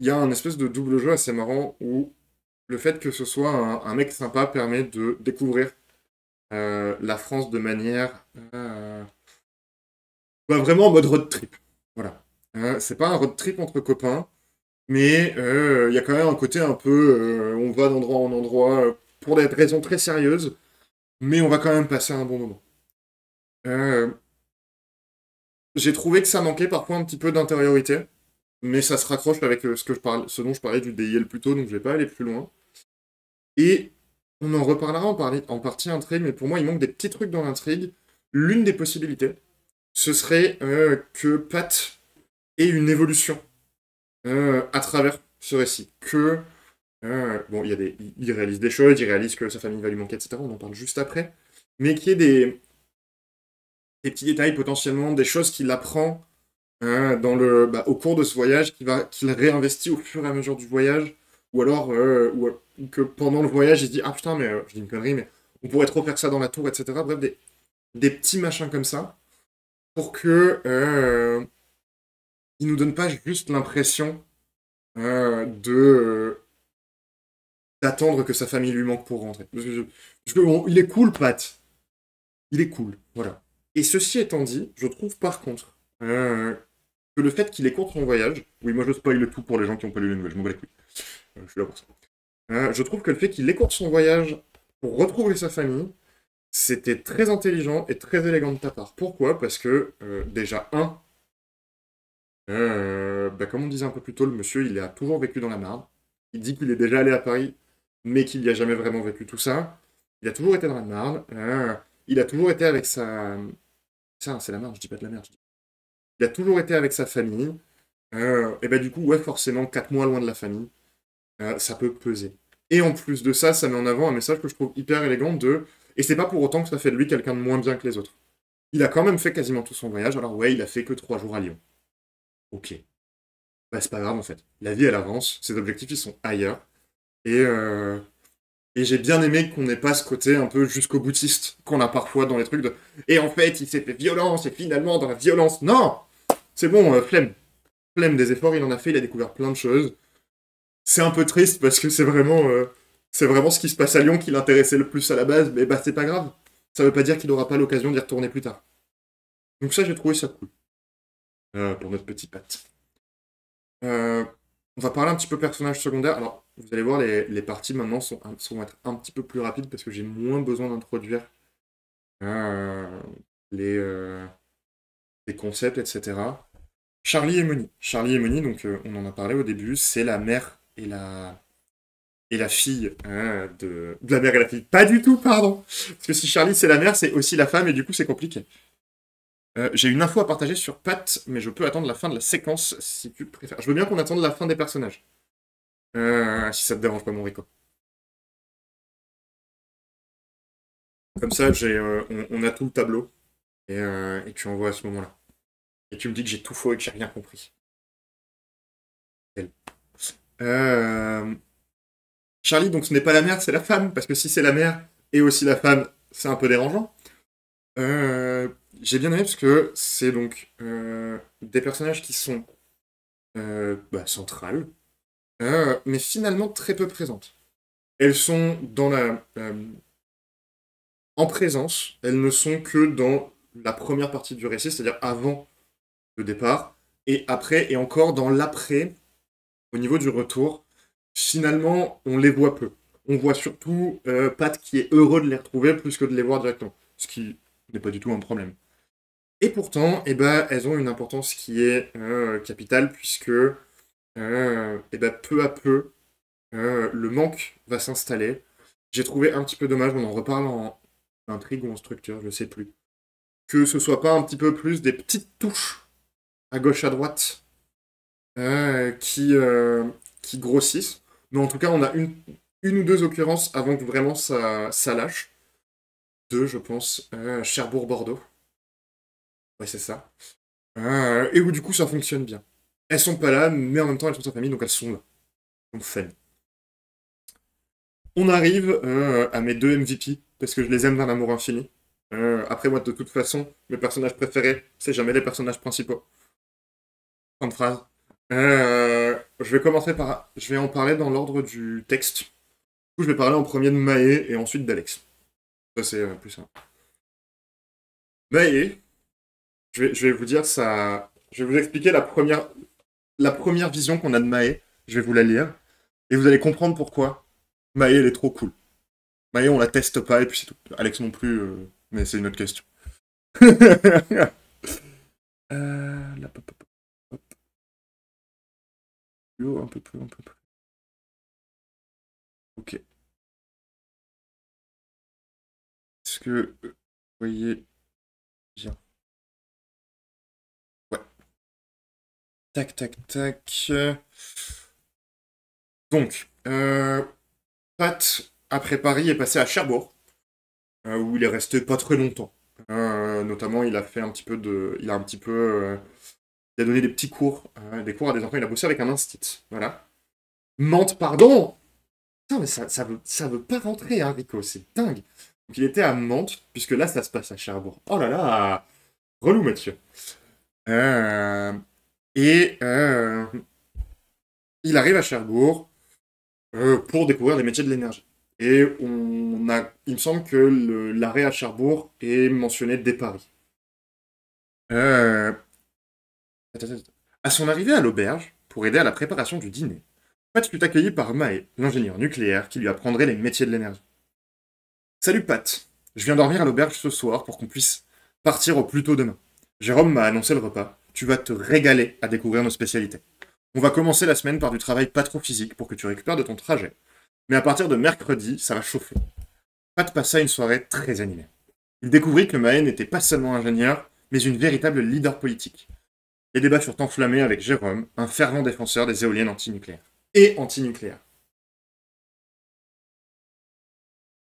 Il y a un espèce de double jeu assez marrant, où le fait que ce soit un mec sympa permet de découvrir la France de manière... bah, vraiment en mode road trip. Voilà. C'est pas un road trip entre copains, mais il y a quand même un côté un peu, on va d'endroit en endroit pour des raisons très sérieuses, mais on va quand même passer un bon moment. Euh, j'ai trouvé que ça manquait parfois un petit peu d'intériorité, mais ça se raccroche avec ce dont je parlais du DIL plus tôt, donc je vais pas aller plus loin. Et on en reparlera en partie intrigue, mais pour moi il manque des petits trucs dans l'intrigue. L'une des possibilités, ce serait que Pat ait une évolution à travers ce récit. Bon, il réalise des choses, il réalise que sa famille va lui manquer, etc. On en parle juste après. Mais qu'il y ait des petits détails potentiellement, des choses qu'il apprend au cours de ce voyage, qu'il réinvestit au fur et à mesure du voyage, ou alors ou que pendant le voyage, il se dit, ah putain, mais je dis une connerie, mais on pourrait trop faire ça dans la tour, etc. Bref, des petits machins comme ça, pour que il nous donne pas juste l'impression d'attendre que sa famille lui manque pour rentrer. Bon, il est cool, Pat. Il est cool, voilà. Et ceci étant dit, je trouve par contre que le fait qu'il écourte son voyage, oui, moi je spoil le tout pour les gens qui n'ont pas lu les nouvelles, je m'en bats les couilles. Je suis là pour ça. Je trouve que le fait qu'il écourte son voyage pour retrouver sa famille, c'était très intelligent et très élégant de ta part. Pourquoi? Parce que, déjà, comme on disait un peu plus tôt, le monsieur, il a toujours vécu dans la Marne. Il dit qu'il est déjà allé à Paris, mais qu'il n'y a jamais vraiment vécu tout ça. Il a toujours été dans la Marne. Il a toujours été avec sa... Ça, c'est la Marne, je dis pas de la merde. Il a toujours été avec sa famille. Et du coup, ouais, forcément, 4 mois loin de la famille, ça peut peser. Et en plus de ça, ça met en avant un message que je trouve hyper élégant de... Et c'est pas pour autant que ça fait de lui quelqu'un de moins bien que les autres. Il a quand même fait quasiment tout son voyage, alors ouais, il a fait que 3 jours à Lyon. Ok. Bah c'est pas grave en fait. La vie elle avance, ses objectifs ils sont ailleurs. Et, euh, et j'ai bien aimé qu'on n'ait pas ce côté un peu jusqu'au boutiste qu'on a parfois dans les trucs de... Et en fait, il s'est fait violence, et finalement dans la violence... Non! C'est bon, flemme. Flemme des efforts, il en a fait, il a découvert plein de choses. C'est un peu triste parce que c'est vraiment ce qui se passe à Lyon qui l'intéressait le plus à la base, mais bah c'est pas grave. Ça veut pas dire qu'il aura pas l'occasion d'y retourner plus tard. Donc ça, j'ai trouvé ça cool. Pour notre petit Pat. Euh, on va parler un petit peu personnage secondaire. Alors, vous allez voir, les parties maintenant vont être un petit peu plus rapides parce que j'ai moins besoin d'introduire euh, les, euh, les concepts, etc. Charlie et Moni. Charlie et Moni, donc on en a parlé au début, c'est la mère et la fille de la mère et la fille. Pas du tout, pardon. Parce que si Charlie c'est la mère, c'est aussi la femme et du coup c'est compliqué. J'ai une info à partager sur Pat, mais je peux attendre la fin de la séquence si tu préfères. Je veux bien qu'on attende la fin des personnages. Si ça te dérange pas, mon Rico. Comme ça, on a tout le tableau. Et tu envoies à ce moment-là. Et tu me dis que j'ai tout faux et que j'ai rien compris. Euh, Charlie, donc ce n'est pas la mère, c'est la femme. Parce que si c'est la mère et aussi la femme, c'est un peu dérangeant. Euh, j'ai bien aimé parce que c'est donc des personnages qui sont centrales, mais finalement très peu présentes. Elles sont en présence, elles ne sont que dans la première partie du récit, c'est-à-dire avant le départ, et après, et encore dans l'après, au niveau du retour, finalement, on les voit peu. On voit surtout Pat qui est heureux de les retrouver plus que de les voir directement, ce qui n'est pas du tout un problème. Et pourtant, elles ont une importance qui est capitale, puisque peu à peu, le manque va s'installer. J'ai trouvé un petit peu dommage, on en reparle en intrigue ou en structure, je sais plus. Que ce soit pas un petit peu plus des petites touches à gauche à droite qui grossissent. Mais en tout cas, on a une ou deux occurrences avant que vraiment ça lâche. Deux, je pense, Cherbourg-Bordeaux. Ouais, c'est ça. Et où du coup ça fonctionne bien. Elles sont pas là, mais en même temps elles sont sa famille, donc elles sont là. Donc fun. On arrive à mes deux MVP, parce que je les aime d'un amour infini. Après moi, de toute façon, mes personnages préférés, c'est jamais les personnages principaux. Fin de phrase. Je vais commencer par... Je vais en parler dans l'ordre du texte. Du coup, je vais parler en premier de Maë et ensuite d'Alex. Ça, c'est plus simple. Maë, je vais vous dire ça... Je vais vous expliquer la première vision qu'on a de Maë. Je vais vous la lire. Et vous allez comprendre pourquoi Maë, elle est trop cool. Maë, on la teste pas, et puis c'est tout. Alex non plus, mais c'est une autre question. Là, hop, plus haut, un peu plus, un peu plus. Ok. Est-ce que vous voyez bien? Ouais. Tac, tac, tac. Donc, Pat, après Paris, est passé à Cherbourg, où il est resté pas très longtemps. Notamment, il a fait un petit peu de... Il a un petit peu... Il a donné des petits cours, des cours à des enfants. Il a bossé avec un instit. Voilà. Mantes, pardon. Putain, mais ça veut pas rentrer, hein, Rico. C'est dingue. Donc il était à Mantes, puisque là, ça se passe à Cherbourg. Oh là là. Relou, Mathieu. Euh, et il arrive à Cherbourg pour découvrir les métiers de l'énergie. Et il me semble que l'arrêt à Cherbourg est mentionné dès Paris. Euh, à son arrivée à l'auberge, pour aider à la préparation du dîner, Pat fut accueilli par Mae, l'ingénieur nucléaire, qui lui apprendrait les métiers de l'énergie. Salut Pat, je viens dormir à l'auberge ce soir pour qu'on puisse partir au plus tôt demain. Jérôme m'a annoncé le repas. Tu vas te régaler à découvrir nos spécialités. On va commencer la semaine par du travail pas trop physique pour que tu récupères de ton trajet. Mais à partir de mercredi, ça va chauffer. Pat passa une soirée très animée. Il découvrit que Mae n'était pas seulement ingénieur, mais une véritable leader politique. Les débats furent enflammés avec Jérôme, un fervent défenseur des éoliennes antinucléaires. Et antinucléaires.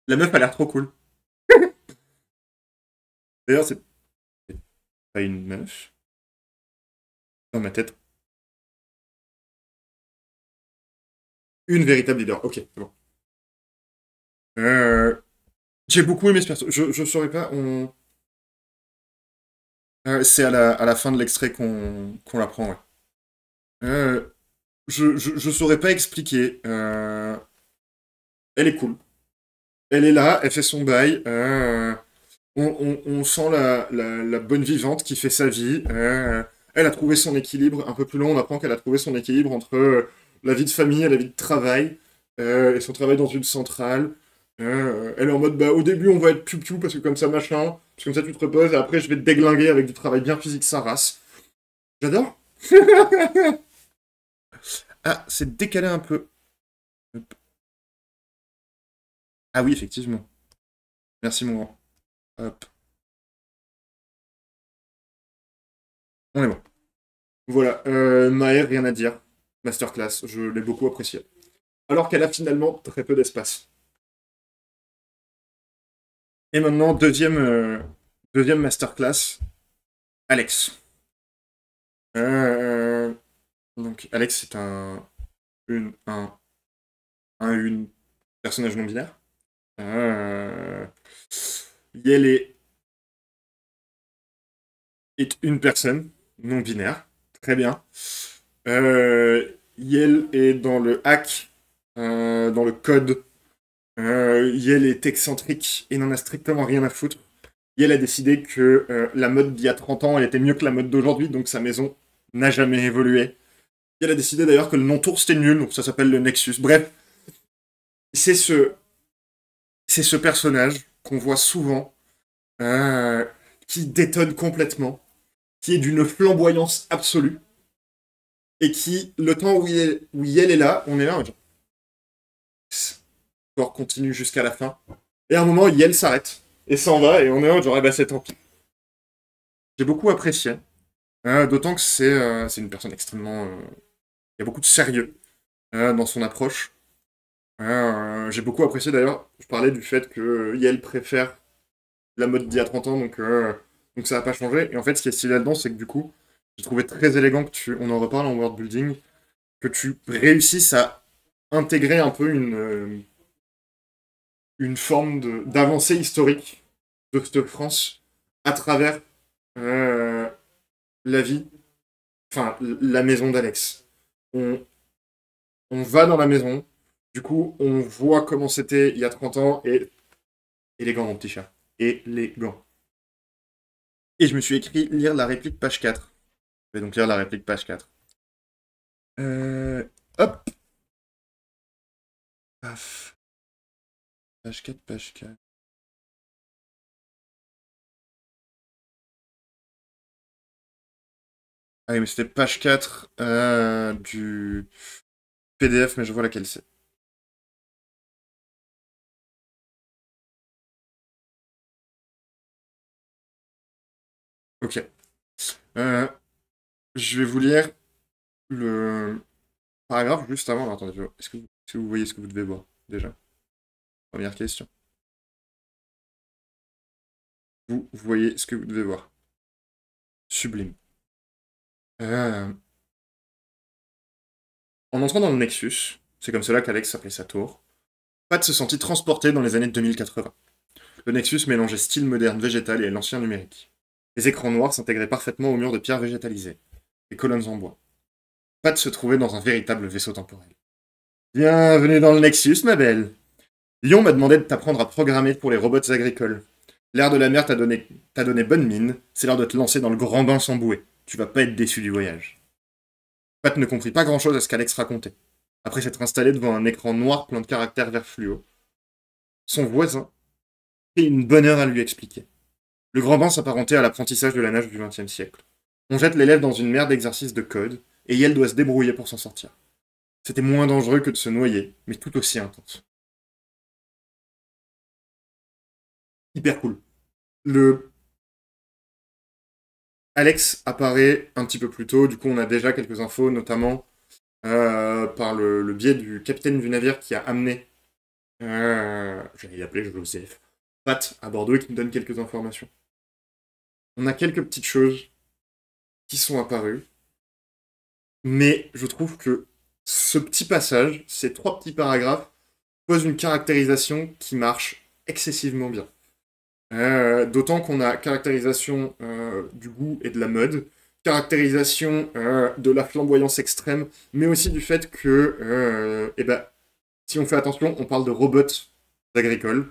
La meuf a l'air trop cool. D'ailleurs, c'est pas une meuf. Dans ma tête. Une véritable leader. Ok, c'est bon. Euh, J'ai beaucoup aimé ce perso. Je saurais pas. C'est à la fin de l'extrait qu'on l'apprend, ouais. Euh, je saurais pas expliquer. Elle est cool. Elle est là, elle fait son bail. On sent la bonne vivante qui fait sa vie. Elle a trouvé son équilibre. Un peu plus loin, on apprend qu'elle a trouvé son équilibre entre la vie de famille et la vie de travail. Et son travail dans une centrale. Elle est en mode, bah, au début, on va être piou-piou parce que comme ça, machin. Parce que comme ça, tu te reposes. Et après, je vais te déglinguer avec du travail bien physique, sa race. J'adore. Ah, c'est décalé un peu. Ah oui, effectivement. Merci, mon grand. Hop. On est bon. Voilà, Maher, rien à dire. Masterclass, je l'ai beaucoup apprécié. Alors qu'elle a finalement très peu d'espace. Et maintenant, deuxième masterclass, Alex. Euh, donc, Alex, c'est une, un, une personnage non binaire. Euh, Yel est une personne non binaire. Très bien. Yel est dans le hack, dans le code. Yel est excentrique et n'en a strictement rien à foutre. Yel a décidé que la mode d'il y a 30 ans, elle était mieux que la mode d'aujourd'hui, donc sa maison n'a jamais évolué. Yel a décidé d'ailleurs que le non-tour c'était nul, donc ça s'appelle le Nexus. Bref, c'est ce, c'est ce personnage qu'on voit souvent, euh, qui détonne complètement, qui est d'une flamboyance absolue, et qui, le temps où Yel est là, on est là, genre, l'histoire continue jusqu'à la fin. Et à un moment, Yel s'arrête, et s'en va, et on est là, genre, eh ben c'est tant pis. J'ai beaucoup apprécié. D'autant que c'est une personne extrêmement. Il y a beaucoup de sérieux dans son approche. J'ai beaucoup apprécié d'ailleurs, je parlais du fait que Yael préfère la mode d'il y a 30 ans, donc ça n'a pas changé. Et en fait, ce qui est stylé là-dedans, c'est que du coup, j'ai trouvé très élégant que on en reparle en world building, que tu réussisses à intégrer un peu une forme d'avancée historique de cette France à travers euh, la vie, enfin la maison d'Alex. On, on va dans la maison, du coup on voit comment c'était il y a 30 ans, et élégant mon petit chat, élégant. Et je me suis écrit lire la réplique page 4. Je vais donc lire la réplique page 4. Euh, Hop, paf, page 4, page 4. Ah oui, mais c'était page 4 du PDF, mais je vois laquelle c'est. Ok. Euh, je vais vous lire le paragraphe juste avant. Alors, attendez, est-ce que vous voyez ce que vous devez voir déjà? Première question. Vous voyez ce que vous devez voir. Sublime. Euh, En entrant dans le Nexus, c'est comme cela qu'Alex appelait sa tour, Pat se sentit transporté dans les années 2080. Le Nexus mélangeait style moderne végétal et l'ancien numérique. Les écrans noirs s'intégraient parfaitement aux murs de pierre végétalisés, les colonnes en bois. Pat se trouvait dans un véritable vaisseau temporel. Bienvenue dans le Nexus, ma belle. Lyon m'a demandé de t'apprendre à programmer pour les robots agricoles. L'air de la mer t'a donné bonne mine, c'est l'heure de te lancer dans le grand bain sans bouée. Tu vas pas être déçu du voyage. Pat ne comprit pas grand-chose à ce qu'Alex racontait. Après s'être installé devant un écran noir plein de caractères vert fluo, son voisin prit une bonne heure à lui expliquer. Le grand bain s'apparentait à l'apprentissage de la nage du XXe siècle. On jette l'élève dans une mer d'exercices de code, et elle doit se débrouiller pour s'en sortir. C'était moins dangereux que de se noyer, mais tout aussi intense. Hyper cool. Le Alex apparaît un petit peu plus tôt, du coup on a déjà quelques infos, notamment par le biais du capitaine du navire qui a amené, j'allais l'appeler Joseph, Pat à Bordeaux et qui nous donne quelques informations. On a quelques petites choses qui sont apparues, mais je trouve que ce petit passage, ces 3 petits paragraphes, posent une caractérisation qui marche excessivement bien. D'autant qu'on a caractérisation du goût et de la mode, caractérisation de la flamboyance extrême, mais aussi du fait que, si on fait attention, on parle de robots agricoles.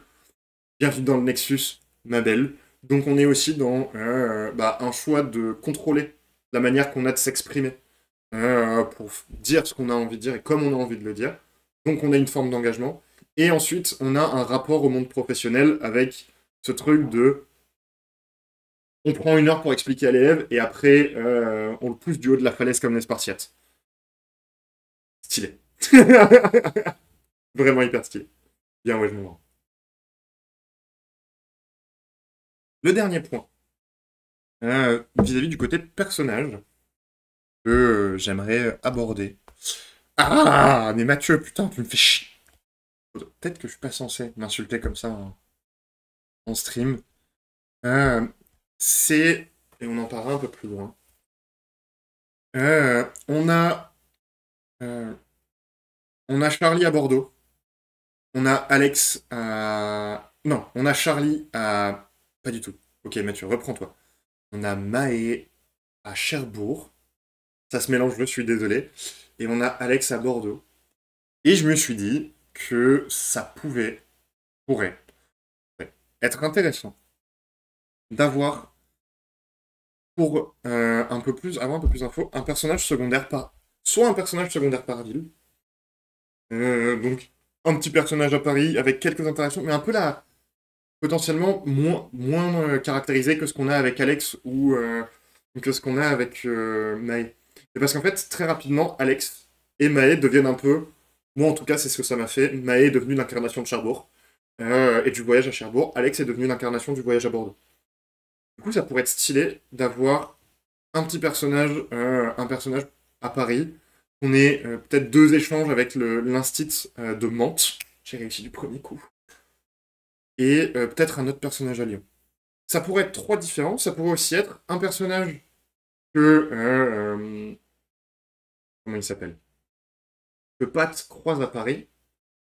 Bienvenue dans le Nexus, ma belle. Donc on est aussi dans un choix de contrôler la manière qu'on a de s'exprimer pour dire ce qu'on a envie de dire et comme on a envie de le dire. Donc on a une forme d'engagement. Et ensuite, on a un rapport au monde professionnel avec ce truc de on prend 1 heure pour expliquer à l'élève et après on le pousse du haut de la falaise comme les Spartiates. Stylé. Vraiment hyper stylé. Bien, ouais, je m'en rends. Le dernier point, vis-à-vis du côté personnage, que j'aimerais aborder. Ah, mais Mathieu, putain, tu me fais chier. Peut-être que je suis pas censé m'insulter comme ça en stream. Euh, c'est, et on en parlera un peu plus loin, euh, on a, euh, on a Charlie à Bordeaux, on a Alex à... Non, on a Charlie à... Pas du tout. Ok, Mathieu, reprends-toi. On a Maë à Cherbourg, ça se mélange, je suis désolé, et on a Alex à Bordeaux. Et je me suis dit que ça pourrait être intéressant d'avoir, pour avoir un peu plus d'infos, un personnage secondaire soit un personnage secondaire par ville, donc un petit personnage à Paris avec quelques interactions, mais un peu là, potentiellement moins caractérisé que ce qu'on a avec Alex ou que ce qu'on a avec Maë. Et parce qu'en fait, très rapidement, Alex et Maë deviennent un peu, moi en tout cas, c'est ce que ça m'a fait, Maë est devenue l'incarnation de Cherbourg, et du voyage à Cherbourg, Alex est devenu l'incarnation du voyage à Bordeaux. Du coup, ça pourrait être stylé d'avoir un personnage à Paris. On ait peut-être 2 échanges avec l'instit de Mantes. J'ai réussi du premier coup. Et peut-être un autre personnage à Lyon. Ça pourrait être 3 différents. Ça pourrait aussi être un personnage que... comment il s'appelle? Que Pat croise à Paris,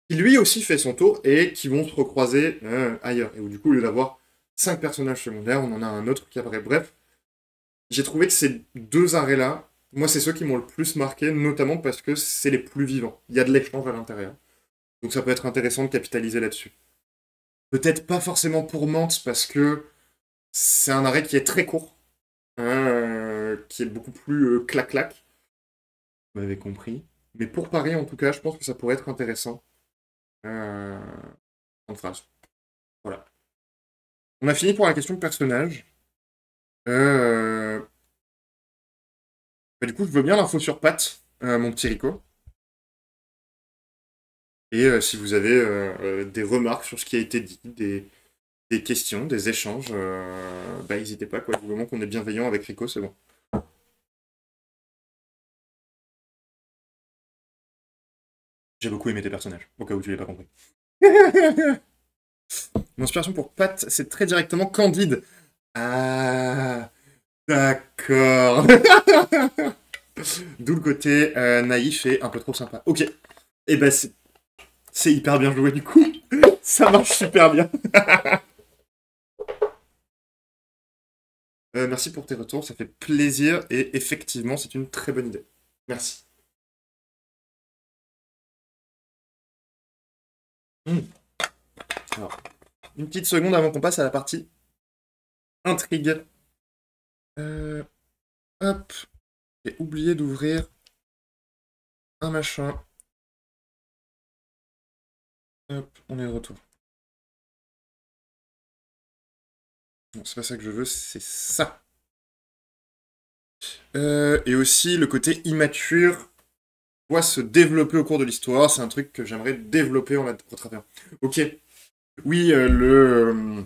qui lui aussi fait son tour et qui vont se recroiser ailleurs. Et où du coup, au lieu d'avoir 5 personnages secondaires, on en a un autre qui apparaît. Bref, j'ai trouvé que ces 2 arrêts-là, moi, c'est ceux qui m'ont le plus marqué, notamment parce que c'est les plus vivants. Il y a de l'échange à l'intérieur. Donc ça peut être intéressant de capitaliser là-dessus. Peut-être pas forcément pour Mantes, parce que c'est un arrêt qui est très court, hein, qui est beaucoup plus clac-clac, vous m'avez compris. Mais pour Paris, en tout cas, je pense que ça pourrait être intéressant euh, en phrase. Voilà. On a fini pour la question de personnage. Euh, du coup, je veux bien l'info sur Pat, mon petit Rico. Et si vous avez des remarques sur ce qui a été dit, des questions, des échanges, n'hésitez pas, quoi. Du moment qu'on est bienveillant avec Rico, c'est bon. J'ai beaucoup aimé tes personnages, au cas où tu l'as pas compris. Mon inspiration pour Pat, c'est très directement Candide. Ah, d'accord. D'accord. D'où le côté naïf et un peu trop sympa. Ok. Et ben c'est hyper bien joué du coup. Ça marche super bien. Merci pour tes retours, ça fait plaisir et effectivement c'est une très bonne idée. Merci. Hmm. Alors, une petite seconde avant qu'on passe à la partie intrigue. Euh, hop, j'ai oublié d'ouvrir un machin. Hop, on est de retour. Non, c'est pas ça que je veux, c'est ça. Et aussi le côté immature doit se développer au cours de l'histoire. C'est un truc que j'aimerais développer en rattrapant. Ok. Oui, je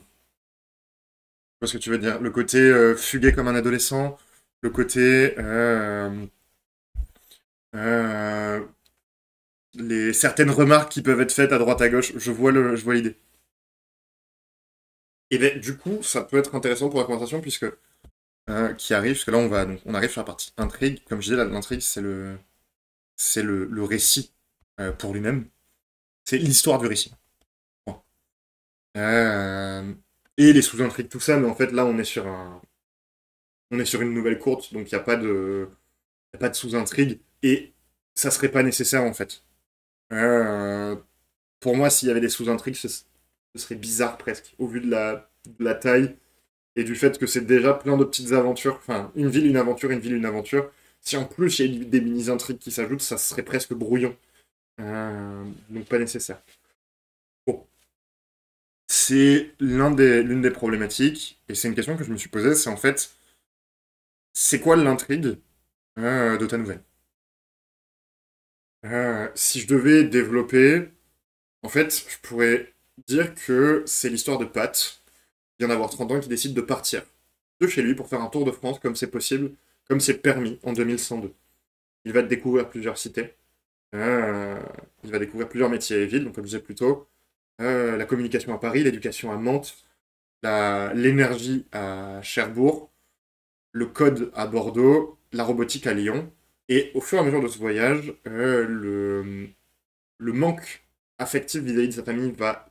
vois ce que tu veux dire. Le côté fugué comme un adolescent. Le côté euh, certaines remarques qui peuvent être faites à droite à gauche. Je vois l'idée. Et ben, du coup, ça peut être intéressant pour la conversation puisque qui arrive, parce que là on arrive sur la partie intrigue. Comme je disais, l'intrigue c'est le récit pour lui-même. C'est l'histoire du récit. Point. Et les sous-intrigues, tout ça, mais en fait là on est sur une nouvelle courte, donc y a pas de sous-intrigue et ça serait pas nécessaire en fait. Euh, pour moi, s'il y avait des sous-intrigues, ce serait bizarre presque, au vu de la taille et du fait que c'est déjà plein de petites aventures. Enfin, une ville, une aventure, une ville, une aventure. Si en plus il y a des mini-intrigues qui s'ajoutent, ça serait presque brouillon. Donc pas nécessaire. Bon, c'est l'une des problématiques, et c'est une question que je me suis posée, c'est en fait, c'est quoi l'intrigue de ta nouvelle? Si je devais développer, en fait, je pourrais dire que c'est l'histoire de Pat, qui vient d'avoir 30 ans, qui décide de partir de chez lui pour faire un tour de France comme c'est possible, comme c'est permis en 2102. Il va découvrir plusieurs cités, euh, il va découvrir plusieurs métiers et villes, donc comme je disais plus tôt, la communication à Paris, l'éducation à Mantes, l'énergie à Cherbourg, le code à Bordeaux, la robotique à Lyon. Et au fur et à mesure de ce voyage, le manque affectif vis-à-vis de sa famille va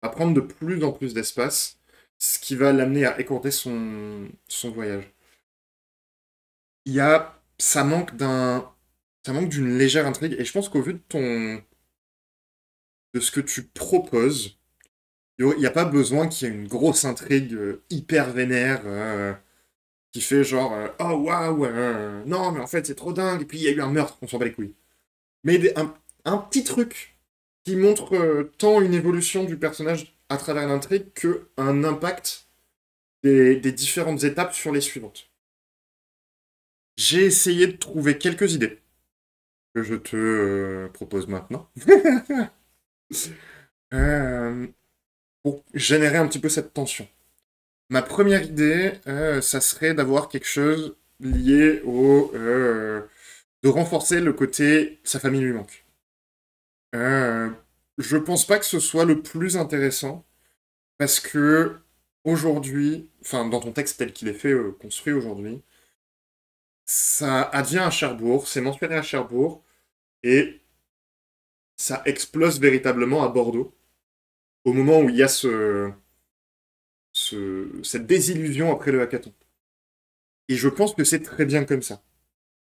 prendre de plus en plus d'espace, ce qui va l'amener à écourter son voyage. Il y a, ça manque d'une légère intrigue, et je pense qu'au vu de ce que tu proposes, il n'y a pas besoin qu'il y ait une grosse intrigue hyper vénère qui fait genre oh waouh, non mais en fait c'est trop dingue, et puis il y a eu un meurtre, on s'en bat les couilles. Mais un petit truc qui montre tant une évolution du personnage à travers l'intrigue que un impact des différentes étapes sur les suivantes. J'ai essayé de trouver quelques idées que je te propose maintenant. Euh, pour générer un petit peu cette tension. Ma première idée, ça serait d'avoir quelque chose lié de renforcer le côté sa famille lui manque. Euh, je pense pas que ce soit le plus intéressant parce que aujourd'hui, enfin dans ton texte tel qu'il est fait, construit aujourd'hui, ça advient à Cherbourg, c'est mentionné à Cherbourg et ça explose véritablement à Bordeaux au moment où il y a cette désillusion après le hackathon. Et je pense que c'est très bien comme ça.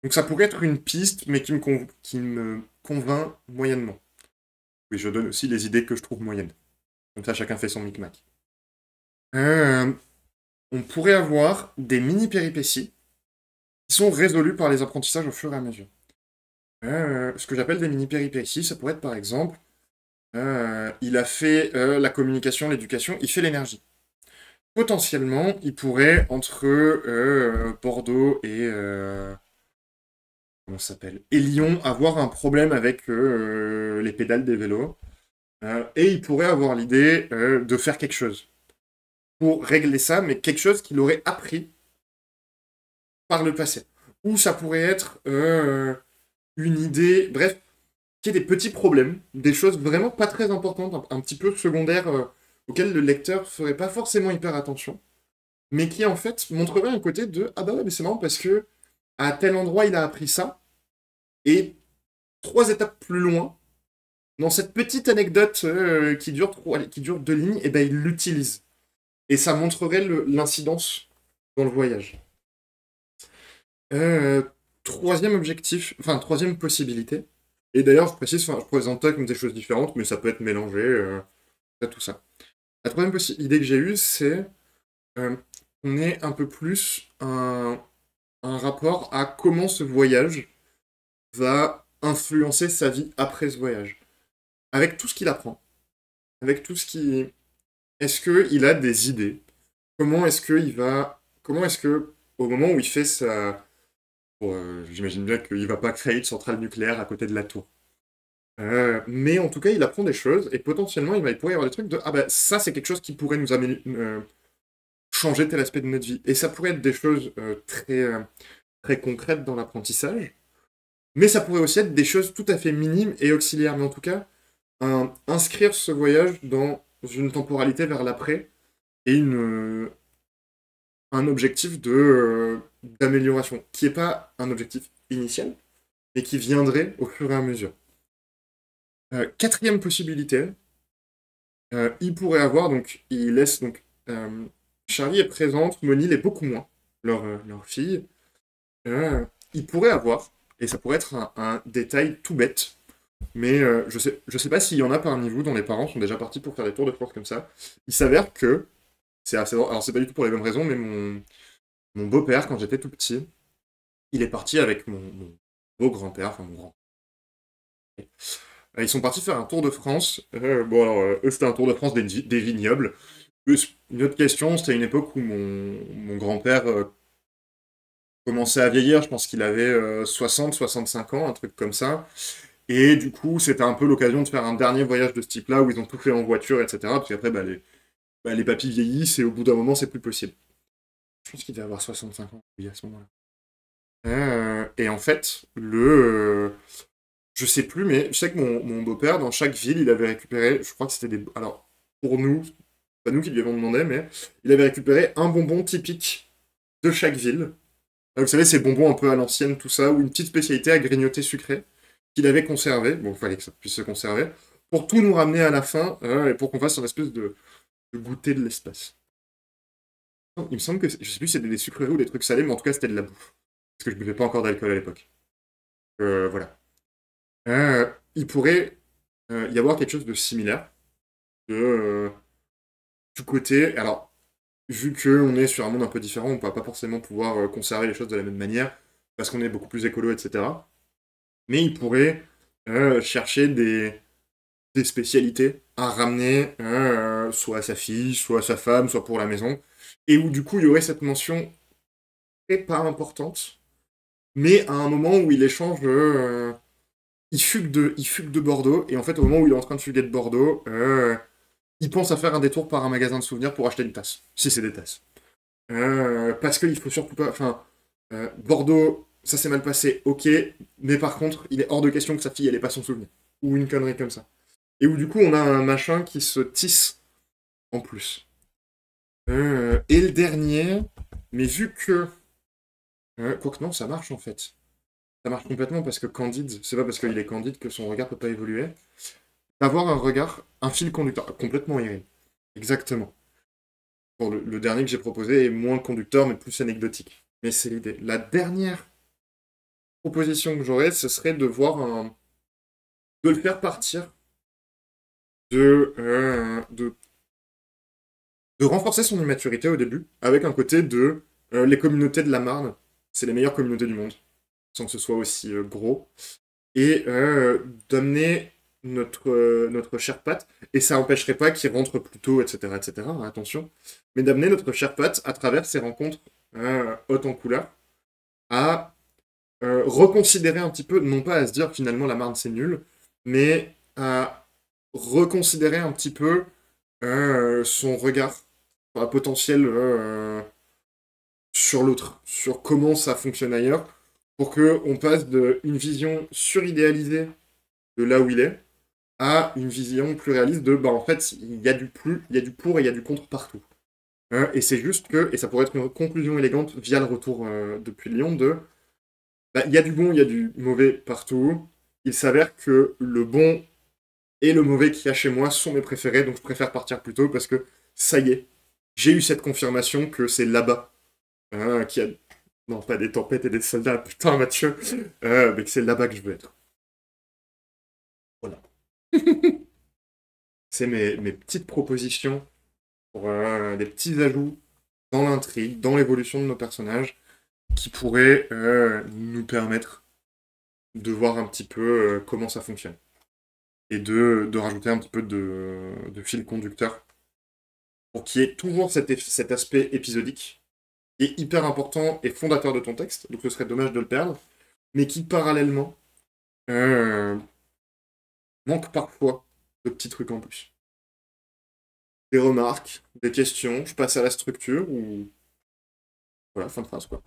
Donc ça pourrait être une piste, mais qui me convainc moyennement. Oui, je donne aussi les idées que je trouve moyennes. Comme ça, chacun fait son micmac. Euh, on pourrait avoir des mini-péripéties qui sont résolues par les apprentissages au fur et à mesure. Ce que j'appelle des mini-péripéties, ça pourrait être par exemple, il a fait la communication, l'éducation, il fait l'énergie. Potentiellement, il pourrait, entre Bordeaux et comment ça s'appelle, et Lyon, avoir un problème avec les pédales des vélos. Et il pourrait avoir l'idée de faire quelque chose pour régler ça, mais quelque chose qu'il aurait appris par le passé. Ou ça pourrait être une idée, bref, qui est des petits problèmes, des choses vraiment pas très importantes, un petit peu secondaires, auxquelles le lecteur ferait pas forcément hyper attention. mais qui en fait montrerait un côté de ah bah ouais, mais c'est marrant parce que à tel endroit il a appris ça, et 3 étapes plus loin, dans cette petite anecdote qui dure 2 lignes, et ben il l'utilise. Et ça montrerait l'incidence dans le voyage. Euh, Troisième objectif, enfin troisième possibilité. Et d'ailleurs, je précise, enfin, je présente ça comme des choses différentes, mais ça peut être mélangé, tout ça. La troisième idée que j'ai eue, c'est qu'on ait un peu plus un rapport à comment ce voyage va influencer sa vie après ce voyage. Avec tout ce qu'il apprend, avec tout ce qui... Est-ce qu'il a des idées? Comment est-ce qu'il va... Comment est-ce que, au moment où il fait sa... Bon, j'imagine bien qu'il va pas créer une centrale nucléaire à côté de la tour. Mais en tout cas, il apprend des choses, et potentiellement, il pourrait y avoir des trucs de ah bah ça, c'est quelque chose qui pourrait nous changer tel aspect de notre vie. Et ça pourrait être des choses très concrètes dans l'apprentissage, mais ça pourrait aussi être des choses tout à fait minimes et auxiliaires. Mais en tout cas, inscrire ce voyage dans une temporalité vers l'après et un objectif d'amélioration, qui n'est pas un objectif initial, mais qui viendrait au fur et à mesure. Quatrième possibilité, il pourrait avoir, donc, il laisse, donc, Charlie est présente, Moni l'est beaucoup moins, leur fille. Il pourrait avoir, et ça pourrait être un détail tout bête, mais je sais pas s'il y en a parmi vous dont les parents sont déjà partis pour faire des tours de force comme ça. Il s'avère que, c'est assez drôle, alors c'est pas du tout pour les mêmes raisons, mais mon beau-père, quand j'étais tout petit, il est parti avec mon beau-grand-père, enfin mon grand. Ils sont partis faire un tour de France. Bon, alors, eux, c'était un tour de France des vignobles. Une autre question, c'était une époque où mon grand-père commençait à vieillir. Je pense qu'il avait 65 ans, un truc comme ça. Et du coup, c'était un peu l'occasion de faire un dernier voyage de ce type-là, où ils ont tout fait en voiture, etc. Parce qu'après, les papis vieillissent, et au bout d'un moment, c'est plus possible. Je pense qu'il devait avoir 65 ans, oui, à ce moment-là. Et en fait, je sais plus, mais je sais que mon beau-père, dans chaque ville, il avait récupéré, je crois que c'était des... Alors, pour nous, pas nous qui lui avons demandé, mais il avait récupéré un bonbon typique de chaque ville. Vous savez, ces bonbons un peu à l'ancienne, tout ça, ou une petite spécialité à grignoter sucré, qu'il avait conservé, bon, il fallait que ça puisse se conserver, pour tout nous ramener à la fin, et pour qu'on fasse une espèce de goûter de l'espace. Il me semble que, je sais plus si c'était des sucreries ou des trucs salés, mais en tout cas, c'était de la bouffe. Parce que je buvais pas encore d'alcool à l'époque. Voilà. Il pourrait y avoir quelque chose de similaire, de, du côté... Alors, vu qu'on est sur un monde un peu différent, on ne va pas forcément pouvoir conserver les choses de la même manière, parce qu'on est beaucoup plus écolo, etc. Mais il pourrait chercher des spécialités à ramener, soit à sa fille, soit à sa femme, soit pour la maison, et où du coup il y aurait cette mention très pas importante, mais à un moment où il échange, il fugue de Bordeaux, et en fait au moment où il est en train de fuguer de Bordeaux, il pense à faire un détour par un magasin de souvenirs pour acheter une tasse, si c'est des tasses. Parce qu'il faut surtout pas. Enfin, Bordeaux, ça s'est mal passé, ok, mais par contre, il est hors de question que sa fille, elle ait pas son souvenir. Ou une connerie comme ça. Et où du coup, on a un machin qui se tisse en plus. Et le dernier, mais vu que. Quoique non, ça marche en fait. Ça marche complètement parce que Candide, c'est pas parce qu'il est Candide que son regard peut pas évoluer. D'avoir un regard, un fil conducteur, complètement irréel. Exactement. Bon, le dernier que j'ai proposé est moins conducteur, mais plus anecdotique. Mais c'est l'idée. La dernière proposition que j'aurais, ce serait de le faire partir de renforcer son immaturité au début, avec un côté de les communautés de la Marne, c'est les meilleures communautés du monde, sans que ce soit aussi gros, et d'amener notre cher Pat, et ça n'empêcherait pas qu'il rentre plus tôt, etc., etc., hein, attention, mais d'amener notre cher Pat à travers ces rencontres hautes en couleur, à reconsidérer un petit peu, non pas à se dire finalement la Marne c'est nul, mais à reconsidérer un petit peu son regard potentiel sur l'autre, sur comment ça fonctionne ailleurs, pour qu'on passe d'une vision suridéalisée de là où il est à une vision plus réaliste de bah en fait il y a du plus, il y a du pour et il y a du contre partout. Et c'est juste que, et ça pourrait être une conclusion élégante via le retour depuis Lyon, il y a du bon, il y a du mauvais partout. Il s'avère que le bon et le mauvais qu'il y a chez moi sont mes préférés, donc je préfère partir plus tôt parce que ça y est, j'ai eu cette confirmation que c'est là-bas qu'il y a... Non, pas des tempêtes et des soldats, putain Mathieu, mais que c'est là-bas que je veux être. Voilà. C'est mes petites propositions pour des petits ajouts dans l'intrigue, dans l'évolution de nos personnages, qui pourraient nous permettre de voir un petit peu comment ça fonctionne. Et de rajouter un petit peu de fil conducteur pour qu'il y ait toujours cet aspect épisodique qui est hyper important et fondateur de ton texte, donc ce serait dommage de le perdre, mais qui parallèlement euh, manque parfois de petits trucs en plus. Des remarques, des questions, je passe à la structure ou... Voilà, fin de phrase quoi.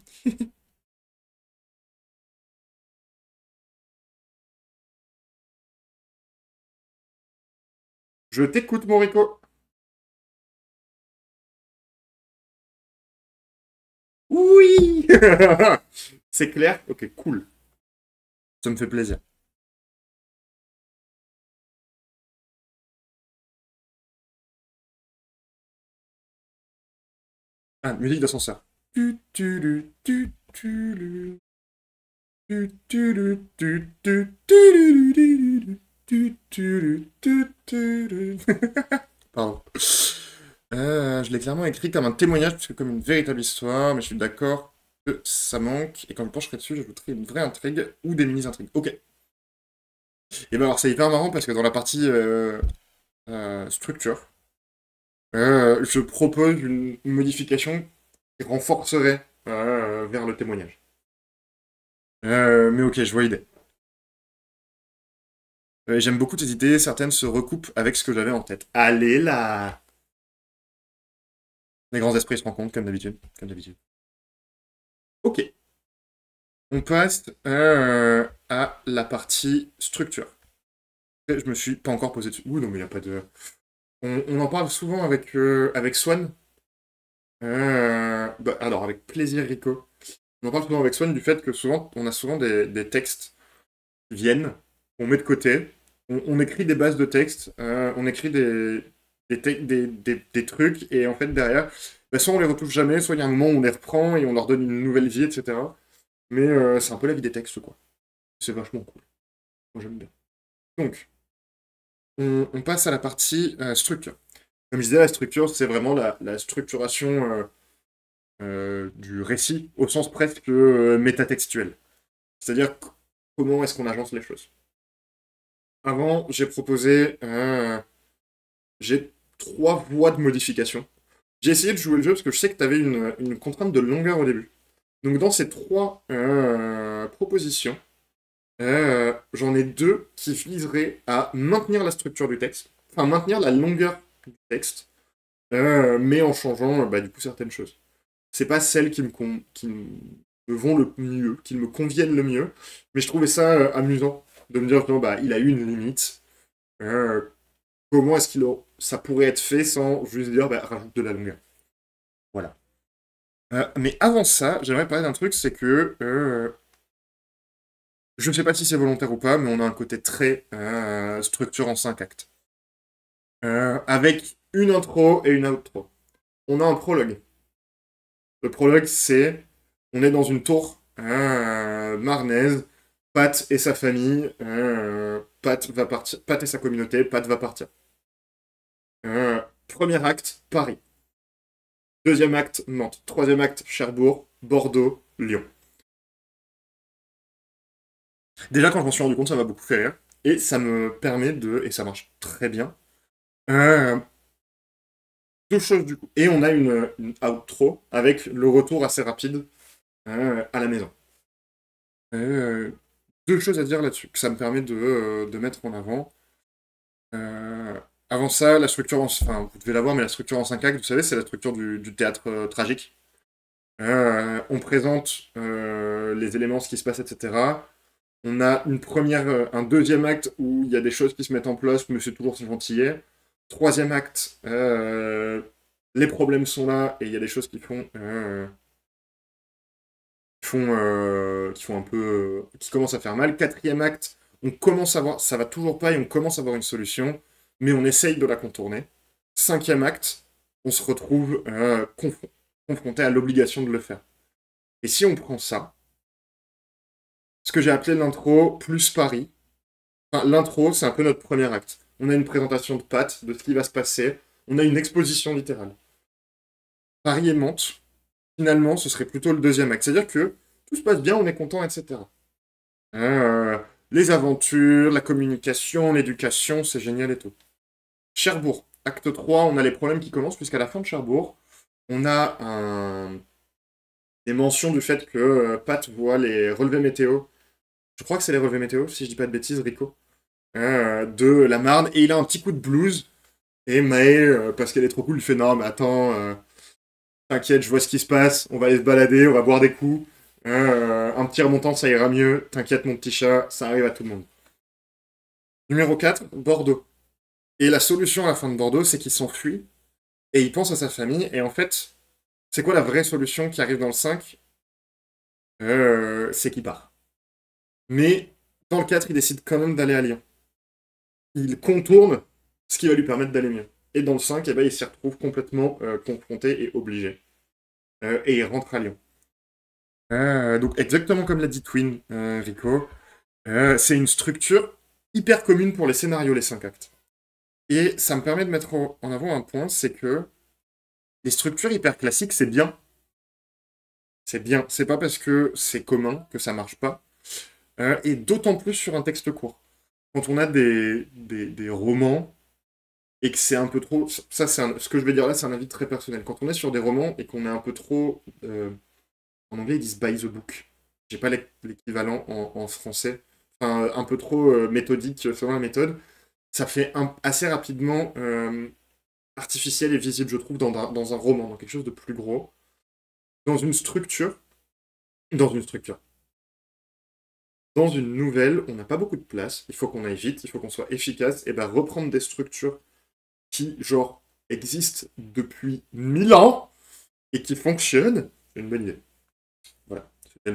Je t'écoute mon Rico. Oui. C'est clair. Ok, cool. Ça me fait plaisir. Ah, musique d'ascenseur. Tu, tu, lu, tu, lu. Tu, tu, lu, tu, lu, lu. Pardon. Je l'ai clairement écrit comme un témoignage, parce que comme une véritable histoire, mais je suis d'accord que ça manque, et quand je pencherai dessus, j'ajouterai une vraie intrigue ou des mini-intrigues. Ok. Et ben alors c'est hyper marrant parce que dans la partie structure, je propose une modification qui renforcerait vers le témoignage. Mais ok, je vois l'idée. J'aime beaucoup tes idées, certaines se recoupent avec ce que j'avais en tête. Allez là! Les grands esprits se rencontrent, comme d'habitude. Comme d'habitude. Ok, on passe à la partie structure. Je me suis pas encore posé dessus. Ouh non, mais il n'y a pas de... On en parle souvent avec Swan. Alors, avec plaisir, Rico. On en parle souvent avec Swan du fait que souvent, on a souvent des textes qui viennent, on met de côté, on écrit des bases de texte, on écrit des trucs, et en fait, derrière, soit on les retouche jamais, soit il y a un moment où on les reprend et on leur donne une nouvelle vie, etc. Mais c'est un peu la vie des textes, quoi. C'est vachement cool. Moi, j'aime bien. Donc, on passe à la partie structure. Comme je disais, la structure, c'est vraiment la structuration du récit, au sens presque métatextuel. C'est-à-dire comment est-ce qu'on agence les choses. Avant, j'ai trois voies de modification. J'ai essayé de jouer le jeu parce que je sais que tu avais une contrainte de longueur au début. Donc dans ces trois propositions, j'en ai deux qui viseraient à maintenir la structure du texte, enfin maintenir la longueur du texte, mais en changeant du coup certaines choses. C'est pas celles qui me vont le mieux, qui me conviennent le mieux, mais je trouvais ça amusant de me dire non, il a eu une limite. Euh, Comment est-ce ça pourrait être fait sans juste dire rajoute de la longueur. Voilà. Mais avant ça, j'aimerais parler d'un truc, c'est que je ne sais pas si c'est volontaire ou pas, mais on a un côté très structure en 5 actes. Avec une intro et une outro. On a un prologue. Le prologue, c'est on est dans une tour marnaise, Pat et sa famille, Pat va partir, Pat et sa communauté, Pat va partir. Premier acte, Paris. Deuxième acte, Nantes. Troisième acte, Cherbourg, Bordeaux, Lyon. Déjà, quand je m'en suis rendu compte, ça m'a beaucoup fait rire. Et ça me permet de... Et ça marche très bien. Euh, Deux choses du coup. Et on a une outro avec le retour assez rapide à la maison. Euh, Deux choses à dire là-dessus, que ça me permet de mettre en avant. Avant ça, la structure Enfin, vous devez la voir, mais la structure en 5 actes, vous savez, c'est la structure du théâtre tragique. On présente les éléments, ce qui se passe, etc. On a un deuxième acte où il y a des choses qui se mettent en place, mais c'est toujours si gentillet. Troisième acte, les problèmes sont là, et il y a des choses qui font un peu, qui commencent à faire mal. Quatrième acte, on commence à voir, ça va toujours pas, et on commence à avoir une solution, mais on essaye de la contourner. Cinquième acte, on se retrouve confronté à l'obligation de le faire. Et si on prend ça, ce que j'ai appelé l'intro plus Paris, enfin, l'intro, c'est un peu notre premier acte. On a une présentation de Pat, de ce qui va se passer, on a une exposition littérale. Paris et Mantes, finalement, ce serait plutôt le deuxième acte. C'est-à-dire que tout se passe bien, on est content, etc. Euh, les aventures, la communication, l'éducation, c'est génial et tout. Cherbourg, acte 3, on a les problèmes qui commencent, puisqu'à la fin de Cherbourg, on a des mentions du fait que Pat voit les relevés météo. Je crois que c'est les relevés météo, si je dis pas de bêtises, Rico. De la Marne, et il a un petit coup de blues. Et Mae, parce qu'elle est trop cool, lui fait non, mais attends, t'inquiète, je vois ce qui se passe, on va aller se balader, on va boire des coups. Un petit remontant, ça ira mieux. T'inquiète, mon petit chat, ça arrive à tout le monde. Numéro 4, Bordeaux. Et la solution à la fin de Bordeaux, c'est qu'il s'enfuit et il pense à sa famille. Et en fait, c'est quoi la vraie solution qui arrive dans le 5? C'est qu'il part. Mais dans le 4, il décide quand même d'aller à Lyon. Il contourne ce qui va lui permettre d'aller mieux. Et dans le 5, eh ben, il s'y retrouve complètement confronté et obligé. Et il rentre à Lyon. Donc exactement comme l'a dit Twin, Rico, c'est une structure hyper commune pour les scénarios, les 5 actes. Et ça me permet de mettre en avant un point, c'est que les structures hyper classiques, c'est bien. C'est bien. C'est pas parce que c'est commun que ça marche pas. Et d'autant plus sur un texte court. Quand on a des romans et que c'est un peu trop. Ça, ce que je vais dire là, c'est un avis très personnel. Quand on est sur des romans et qu'on est un peu trop. En anglais, ils disent by the book. J'ai pas l'équivalent en français. Enfin, un peu trop méthodique selon la méthode. Ça fait assez rapidement artificiel et visible, je trouve, dans un roman, dans quelque chose de plus gros. Dans une structure. Dans une structure. Dans une nouvelle, on n'a pas beaucoup de place, il faut qu'on aille vite, il faut qu'on soit efficace, et ben reprendre des structures qui, genre, existent depuis 1000 ans et qui fonctionnent, c'est une bonne idée. Voilà, c'était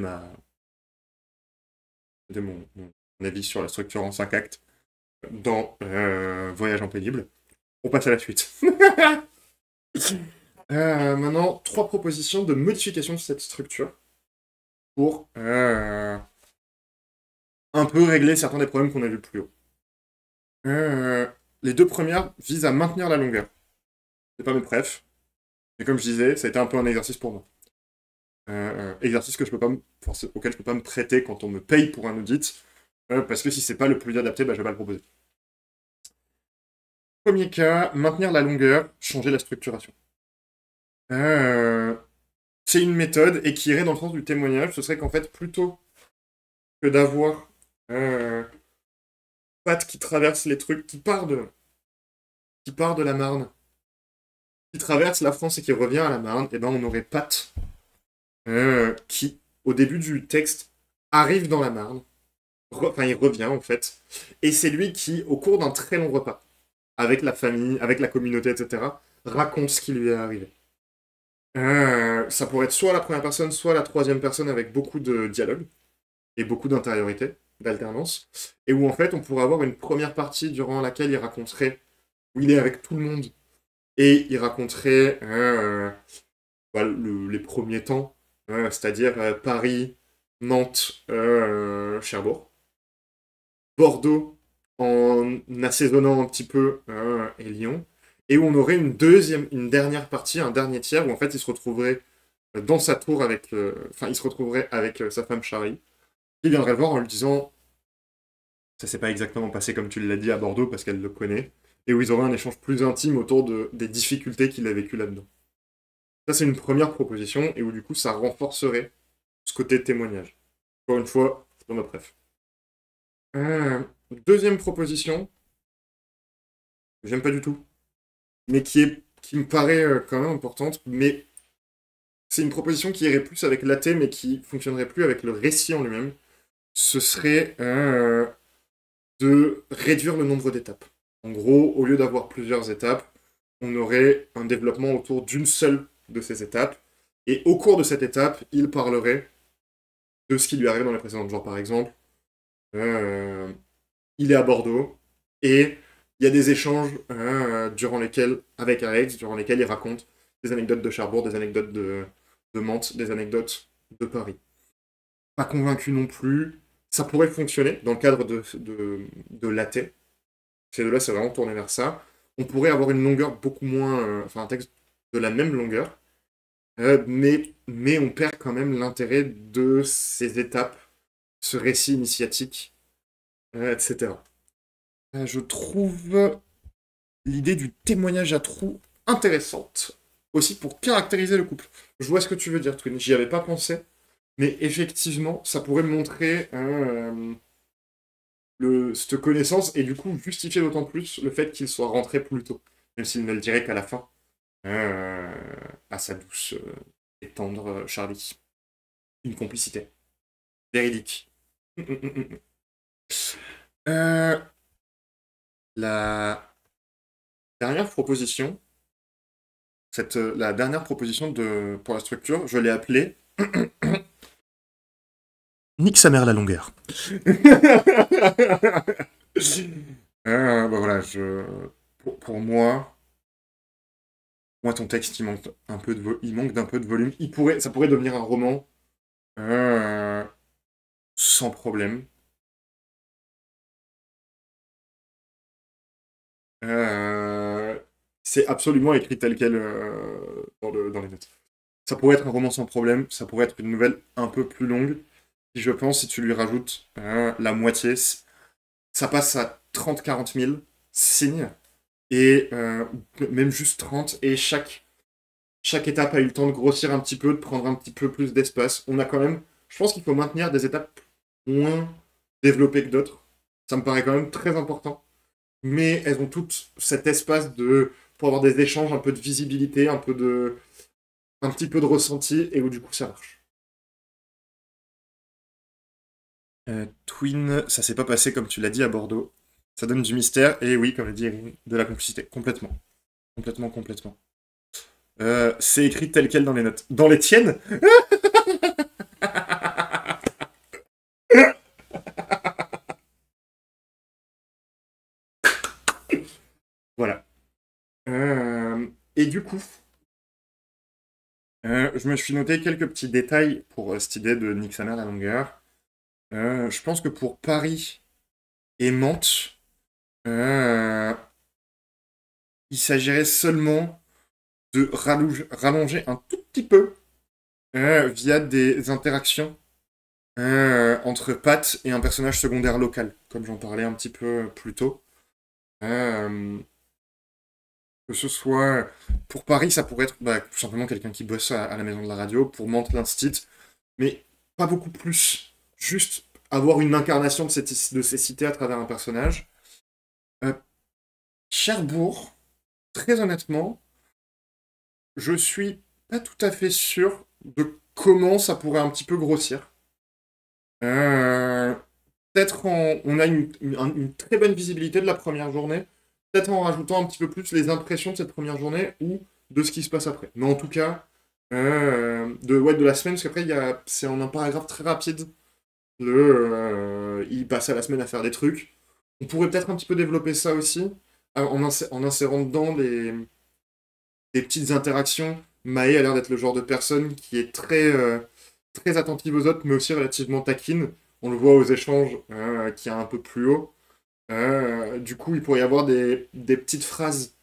mon avis sur la structure en 5 actes dans Voyage en pénible. On passe à la suite. Maintenant, 3 propositions de modification de cette structure pour un peu régler certains des problèmes qu'on a vus plus haut. Les 2 premières visent à maintenir la longueur. C'est pas mes préfs, mais comme je disais, ça a été un peu un exercice pour moi. Exercice que je peux pas auquel je peux pas me prêter quand on me paye pour un audit, parce que si c'est pas le plus adapté, bah, je vais pas le proposer. Premier cas, maintenir la longueur, changer la structuration. C'est une méthode et qui irait dans le sens du témoignage, ce serait qu'en fait, plutôt que d'avoir Pat qui traverse les trucs, qui part de la Marne, qui traverse la France et qui revient à la Marne, et ben on aurait Pat qui, au début du texte, arrive dans la Marne, enfin il revient en fait, et c'est lui qui, au cours d'un très long repas, avec la famille, avec la communauté, etc., raconte ce qui lui est arrivé. Ça pourrait être soit la première personne, soit la troisième personne avec beaucoup de dialogue et beaucoup d'intériorité, d'alternance, et où en fait on pourrait avoir une première partie durant laquelle il raconterait où il est avec tout le monde et il raconterait les premiers temps, c'est-à-dire Paris, Nantes, Cherbourg, Bordeaux en assaisonnant un petit peu et Lyon, et où on aurait une dernière partie, un dernier tiers où en fait il se retrouverait dans sa tour avec, il se retrouverait avec sa femme Charlie, qui viendrait le voir en lui disant ça s'est pas exactement passé comme tu l'as dit à Bordeaux parce qu'elle le connaît, et où ils auraient un échange plus intime autour des difficultés qu'il a vécu là-dedans. Ça, c'est une première proposition, et où du coup, ça renforcerait ce côté témoignage. Encore une fois, c'est dans ma préf. Deuxième proposition, que j'aime pas du tout, mais qui me paraît quand même importante, mais c'est une proposition qui irait plus avec l'athée, mais qui fonctionnerait plus avec le récit en lui-même. Ce serait de réduire le nombre d'étapes. En gros, au lieu d'avoir plusieurs étapes, on aurait un développement autour d'une seule de ces étapes. Et au cours de cette étape, il parlerait de ce qui lui arrive dans les précédentes. Genre, par exemple, euh, il est à Bordeaux et il y a des échanges durant lesquels, avec Alex, durant lesquels il raconte des anecdotes de Cherbourg, des anecdotes de Mantes, des anecdotes de Paris. Pas convaincu non plus. Ça pourrait fonctionner dans le cadre de l'AT. Ces deux-là, c'est vraiment tourné vers ça. On pourrait avoir une longueur beaucoup moins. Enfin, un texte de la même longueur. Mais on perd quand même l'intérêt de ces étapes, ce récit initiatique, etc. Je trouve l'idée du témoignage à trous intéressante, aussi pour caractériser le couple. Je vois ce que tu veux dire, Twin. J'y avais pas pensé, mais effectivement, ça pourrait montrer cette connaissance et du coup justifier d'autant plus le fait qu'il soit rentré plus tôt, même s'il ne le dirait qu'à la fin, euh, à sa douce et tendre Charlie. Une complicité véridique. Euh, la dernière proposition, la dernière proposition pour la structure, je l'ai appelée Nique sa mère la longueur. Bah voilà, pour moi, ton texte, il manque d'un peu de volume. Ça pourrait devenir un roman euh, sans problème. Euh, c'est absolument écrit tel quel dans les notes. Ça pourrait être un roman sans problème, ça pourrait être une nouvelle un peu plus longue. Si je pense, si tu lui rajoutes la moitié, ça passe à 30-40 000 signes, et même juste 30, et chaque étape a eu le temps de grossir un petit peu, de prendre un petit peu plus d'espace. On a quand même, je pense qu'il faut maintenir des étapes moins développées que d'autres. Ça me paraît quand même très important. Mais elles ont toutes cet espace pour avoir des échanges, un peu de visibilité, un petit peu de ressenti, et où du coup ça marche. Twin, ça s'est pas passé comme tu l'as dit à Bordeaux. Ça donne du mystère, et oui, comme l'a dit Erin, de la complicité. Complètement. Complètement, complètement. C'est écrit tel quel dans les notes. Dans les tiennes. Voilà. Et du coup, je me suis noté quelques petits détails pour cette idée de Nick Samer la longueur. Je pense que pour Paris et Mantes, euh, il s'agirait seulement de rallonger un tout petit peu via des interactions entre Pat et un personnage secondaire local, comme j'en parlais un petit peu plus tôt. Euh, que ce soit pour Paris, ça pourrait être tout simplement quelqu'un qui bosse à la maison de la radio, pour Mantes l'Instit, mais pas beaucoup plus. Juste avoir une incarnation de ces cités à travers un personnage. Euh, Cherbourg, très honnêtement, je suis pas tout à fait sûr de comment ça pourrait un petit peu grossir. Euh, Peut-être on a une très bonne visibilité de la première journée, peut-être en rajoutant un petit peu plus les impressions de cette première journée ou de ce qui se passe après. Mais en tout cas, de la semaine, parce qu'après, c'est en un paragraphe très rapide. Il passe à la semaine à faire des trucs. On pourrait peut-être un petit peu développer ça aussi, en insérant dedans des petites interactions. Maë a l'air d'être le genre de personne qui est très attentive aux autres, mais aussi relativement taquine. On le voit aux échanges qui est un peu plus haut. Du coup, il pourrait y avoir des petites phrases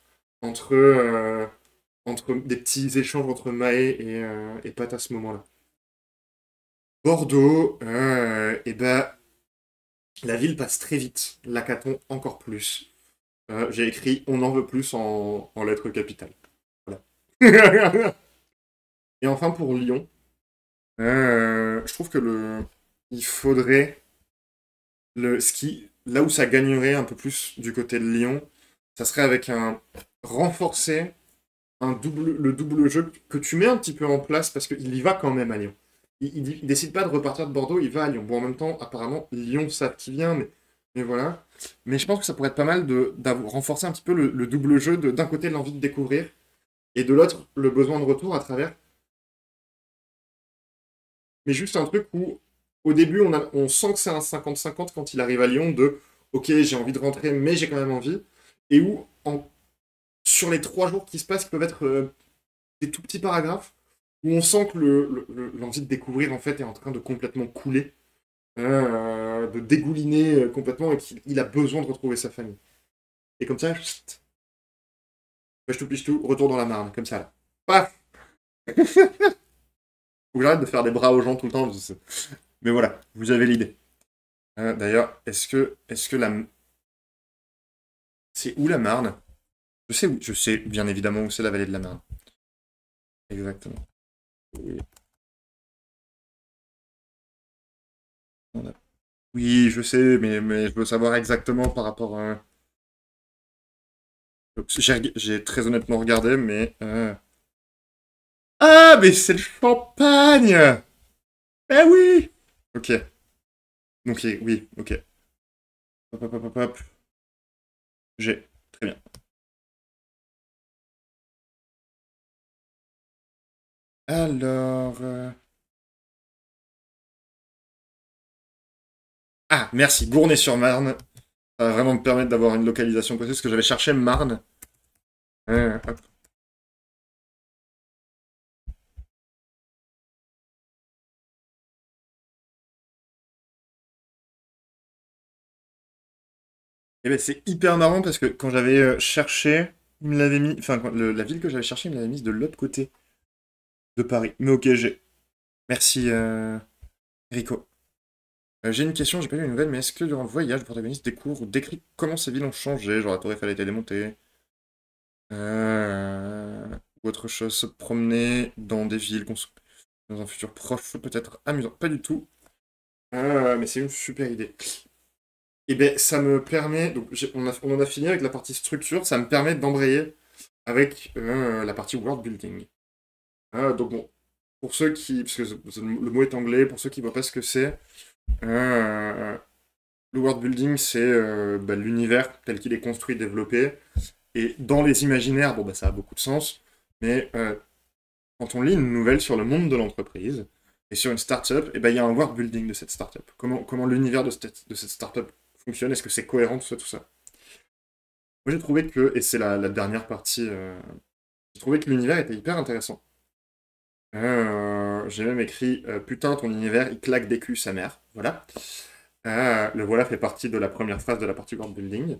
entre des petits échanges entre Maë et Pat à ce moment-là. Bordeaux, et ben, la ville passe très vite. Lacaton encore plus. J'ai écrit on en veut plus en lettres capitales. Voilà. Et enfin pour Lyon, je trouve que il faudrait le ski là où ça gagnerait un peu plus du côté de Lyon, ça serait avec un renforcer le double jeu que tu mets un petit peu en place parce qu'il y va quand même à Lyon. Il décide pas de repartir de Bordeaux, il va à Lyon. Bon, en même temps, apparemment, Lyon savent qui vient, mais Mais voilà. Mais je pense que ça pourrait être pas mal d'avoir renforcer un petit peu le double jeu d'un côté l'envie de découvrir et de l'autre le besoin de retour à travers. Mais juste un truc où au début on sent que c'est un 50-50 quand il arrive à Lyon de ok j'ai envie de rentrer mais j'ai quand même envie. Et où sur les 3 jours qui se passent qui peuvent être des tout petits paragraphes où on sent que l'envie de découvrir en fait est en train de complètement couler, de dégouliner complètement et qu'il a besoin de retrouver sa famille. Et comme ça, chut, piche tout, retour dans la Marne, comme ça là. Paf. Faut que j'arrête de faire des bras aux gens tout le temps. Mais voilà, vous avez l'idée. D'ailleurs, est-ce que la... C'est où la Marne? Je sais bien évidemment où c'est la vallée de la Marne. Exactement. Oui, oui, je sais, mais je veux savoir exactement par rapport à... J'ai très honnêtement regardé, mais... Ah, mais c'est le champagne! Eh oui! Ok. Donc, oui, ok. Hop, hop, hop, hop, hop. J'ai. Très bien. Alors... Ah, merci. Gournay-sur-Marne. Ça va vraiment me permettre d'avoir une localisation précise, parce que j'avais cherché Marne. Hop. Et ben, c'est hyper marrant, parce que quand j'avais cherché, il me l'avait mis... Enfin, la ville que j'avais cherché, il me l'avait mise de l'autre côté de Paris. Mais ok, j'ai... Merci, Rico. J'ai une question, j'ai pas lu une nouvelle, mais est-ce que durant le voyage, le protagoniste découvre ou décrit comment ces villes ont changé, genre la Tour Eiffel a été démontée, ou autre chose, se promener dans des villes dans un futur proche, peut-être amusant. Pas du tout, mais c'est une super idée. Et ben, ça me permet, donc on en a fini avec la partie structure, ça me permet d'embrayer avec la partie world building. Donc bon, pour ceux qui, parce que le mot est anglais, pour ceux qui voient pas ce que c'est, euh, le world building, c'est bah, l'univers tel qu'il est construit, développé. Et dans les imaginaires, bon, bah, ça a beaucoup de sens. Mais quand on lit une nouvelle sur le monde de l'entreprise et sur une startup, et ben, il y a un world building de cette startup. Comment l'univers de cette startup fonctionne? Est-ce que c'est cohérent, tout ça, tout ça? Moi, j'ai trouvé que, et c'est la dernière partie, j'ai trouvé que l'univers était hyper intéressant. J'ai même écrit putain, ton univers, il claque des culs, sa mère. Voilà. Le voilà fait partie de la première phase de la partie world building.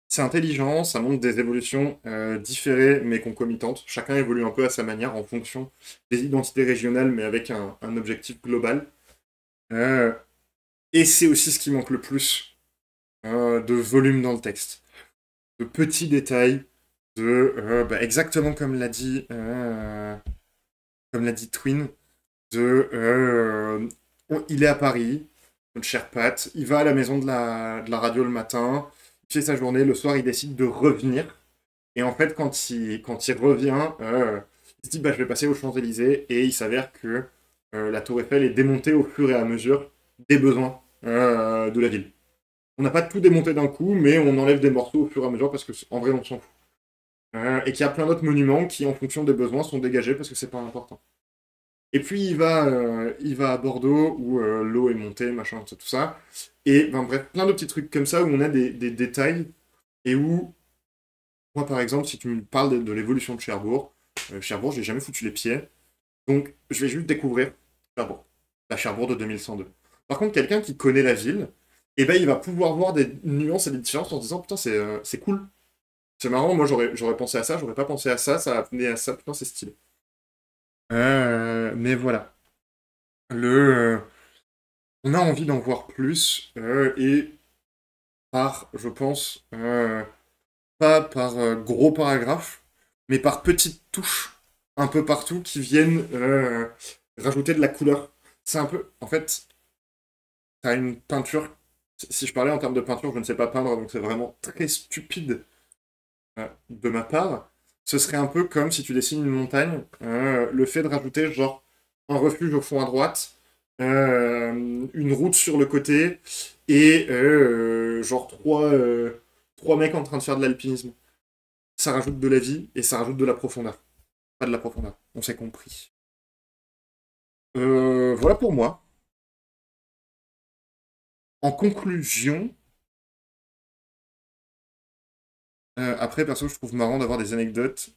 C'est intelligent, ça montre des évolutions différées mais concomitantes. Chacun évolue un peu à sa manière en fonction des identités régionales, mais avec un objectif global. Euh, et c'est aussi ce qui manque le plus de volume dans le texte, de petits détails, de bah, exactement comme l'a dit Twin, de il est à Paris, notre cher Pat, il va à la maison de la radio le matin, il fait sa journée, le soir il décide de revenir. Et en fait, quand il revient, il se dit bah, je vais passer aux Champs-Élysées et il s'avère que la Tour Eiffel est démontée au fur et à mesure des besoins de la ville. On n'a pas tout démonté d'un coup, mais on enlève des morceaux au fur et à mesure parce que en vrai on s'en fout. Et qu'il y a plein d'autres monuments qui, en fonction des besoins, sont dégagés parce que c'est pas important. Et puis il va à Bordeaux où l'eau est montée, machin, tout ça. Et ben, bref, plein de petits trucs comme ça où on a des détails et où moi, par exemple, si tu me parles de l'évolution de Cherbourg, Cherbourg, j'ai jamais foutu les pieds. Donc, je vais juste découvrir Cherbourg. La Cherbourg de 2102. Par contre, quelqu'un qui connaît la ville, eh ben, il va pouvoir voir des nuances et des différences en se disant putain, c'est cool. C'est marrant, moi j'aurais pensé à ça, j'aurais pas pensé à ça, ça a amené à ça, putain, c'est stylé. Mais voilà. On a envie d'en voir plus, et je pense, pas par gros paragraphes, mais par petites touches un peu partout qui viennent rajouter de la couleur. C'est un peu, en fait, t'as une peinture. Si je parlais en termes de peinture, je ne sais pas peindre, donc c'est vraiment très stupide de ma part. Ce serait un peu comme si tu dessines une montagne, le fait de rajouter genre un refuge au fond à droite, une route sur le côté, et genre trois mecs en train de faire de l'alpinisme. Ça rajoute de la vie et ça rajoute de la profondeur. Pas de la profondeur, on s'est compris. Voilà pour moi. En conclusion, après, perso, je trouve marrant d'avoir des anecdotes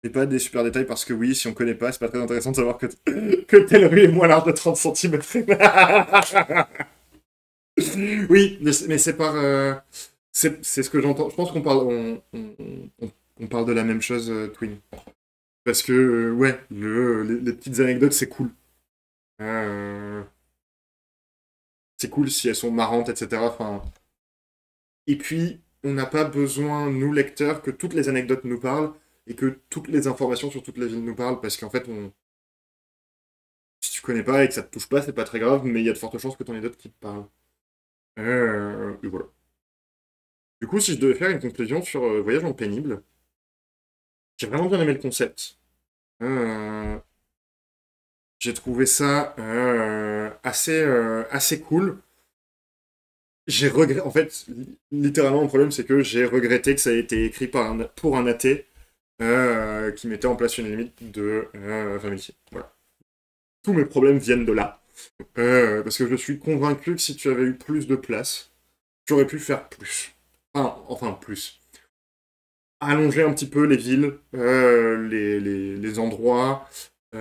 et pas des super détails parce que oui, si on connaît pas, c'est pas très intéressant de savoir que, que telle rue est moins large de 30 centimètres. Oui, mais c'est par. C'est ce que j'entends. Je pense qu'on parle, on parle de la même chose, Twin. Parce que, ouais, les petites anecdotes, c'est cool. Euh, c'est cool si elles sont marrantes, etc. Enfin, et puis, on n'a pas besoin, nous, lecteurs, que toutes les anecdotes nous parlent et que toutes les informations sur toute la ville nous parlent, parce qu'en fait, si tu connais pas et que ça te touche pas, c'est pas très grave, mais il y a de fortes chances que ton anecdote qui te parle. Et voilà. Du coup, si je devais faire une conclusion sur Voyage en pénible, j'ai vraiment bien aimé le concept. Euh, j'ai trouvé ça assez cool. J'ai regretté, en fait, littéralement, le problème, c'est que j'ai regretté que ça ait été écrit pour un athée qui mettait en place une limite de 20 000 signes. Voilà. Tous mes problèmes viennent de là. Parce que je suis convaincu que si tu avais eu plus de place, tu aurais pu faire plus. Enfin plus. Allonger un petit peu les villes, les endroits,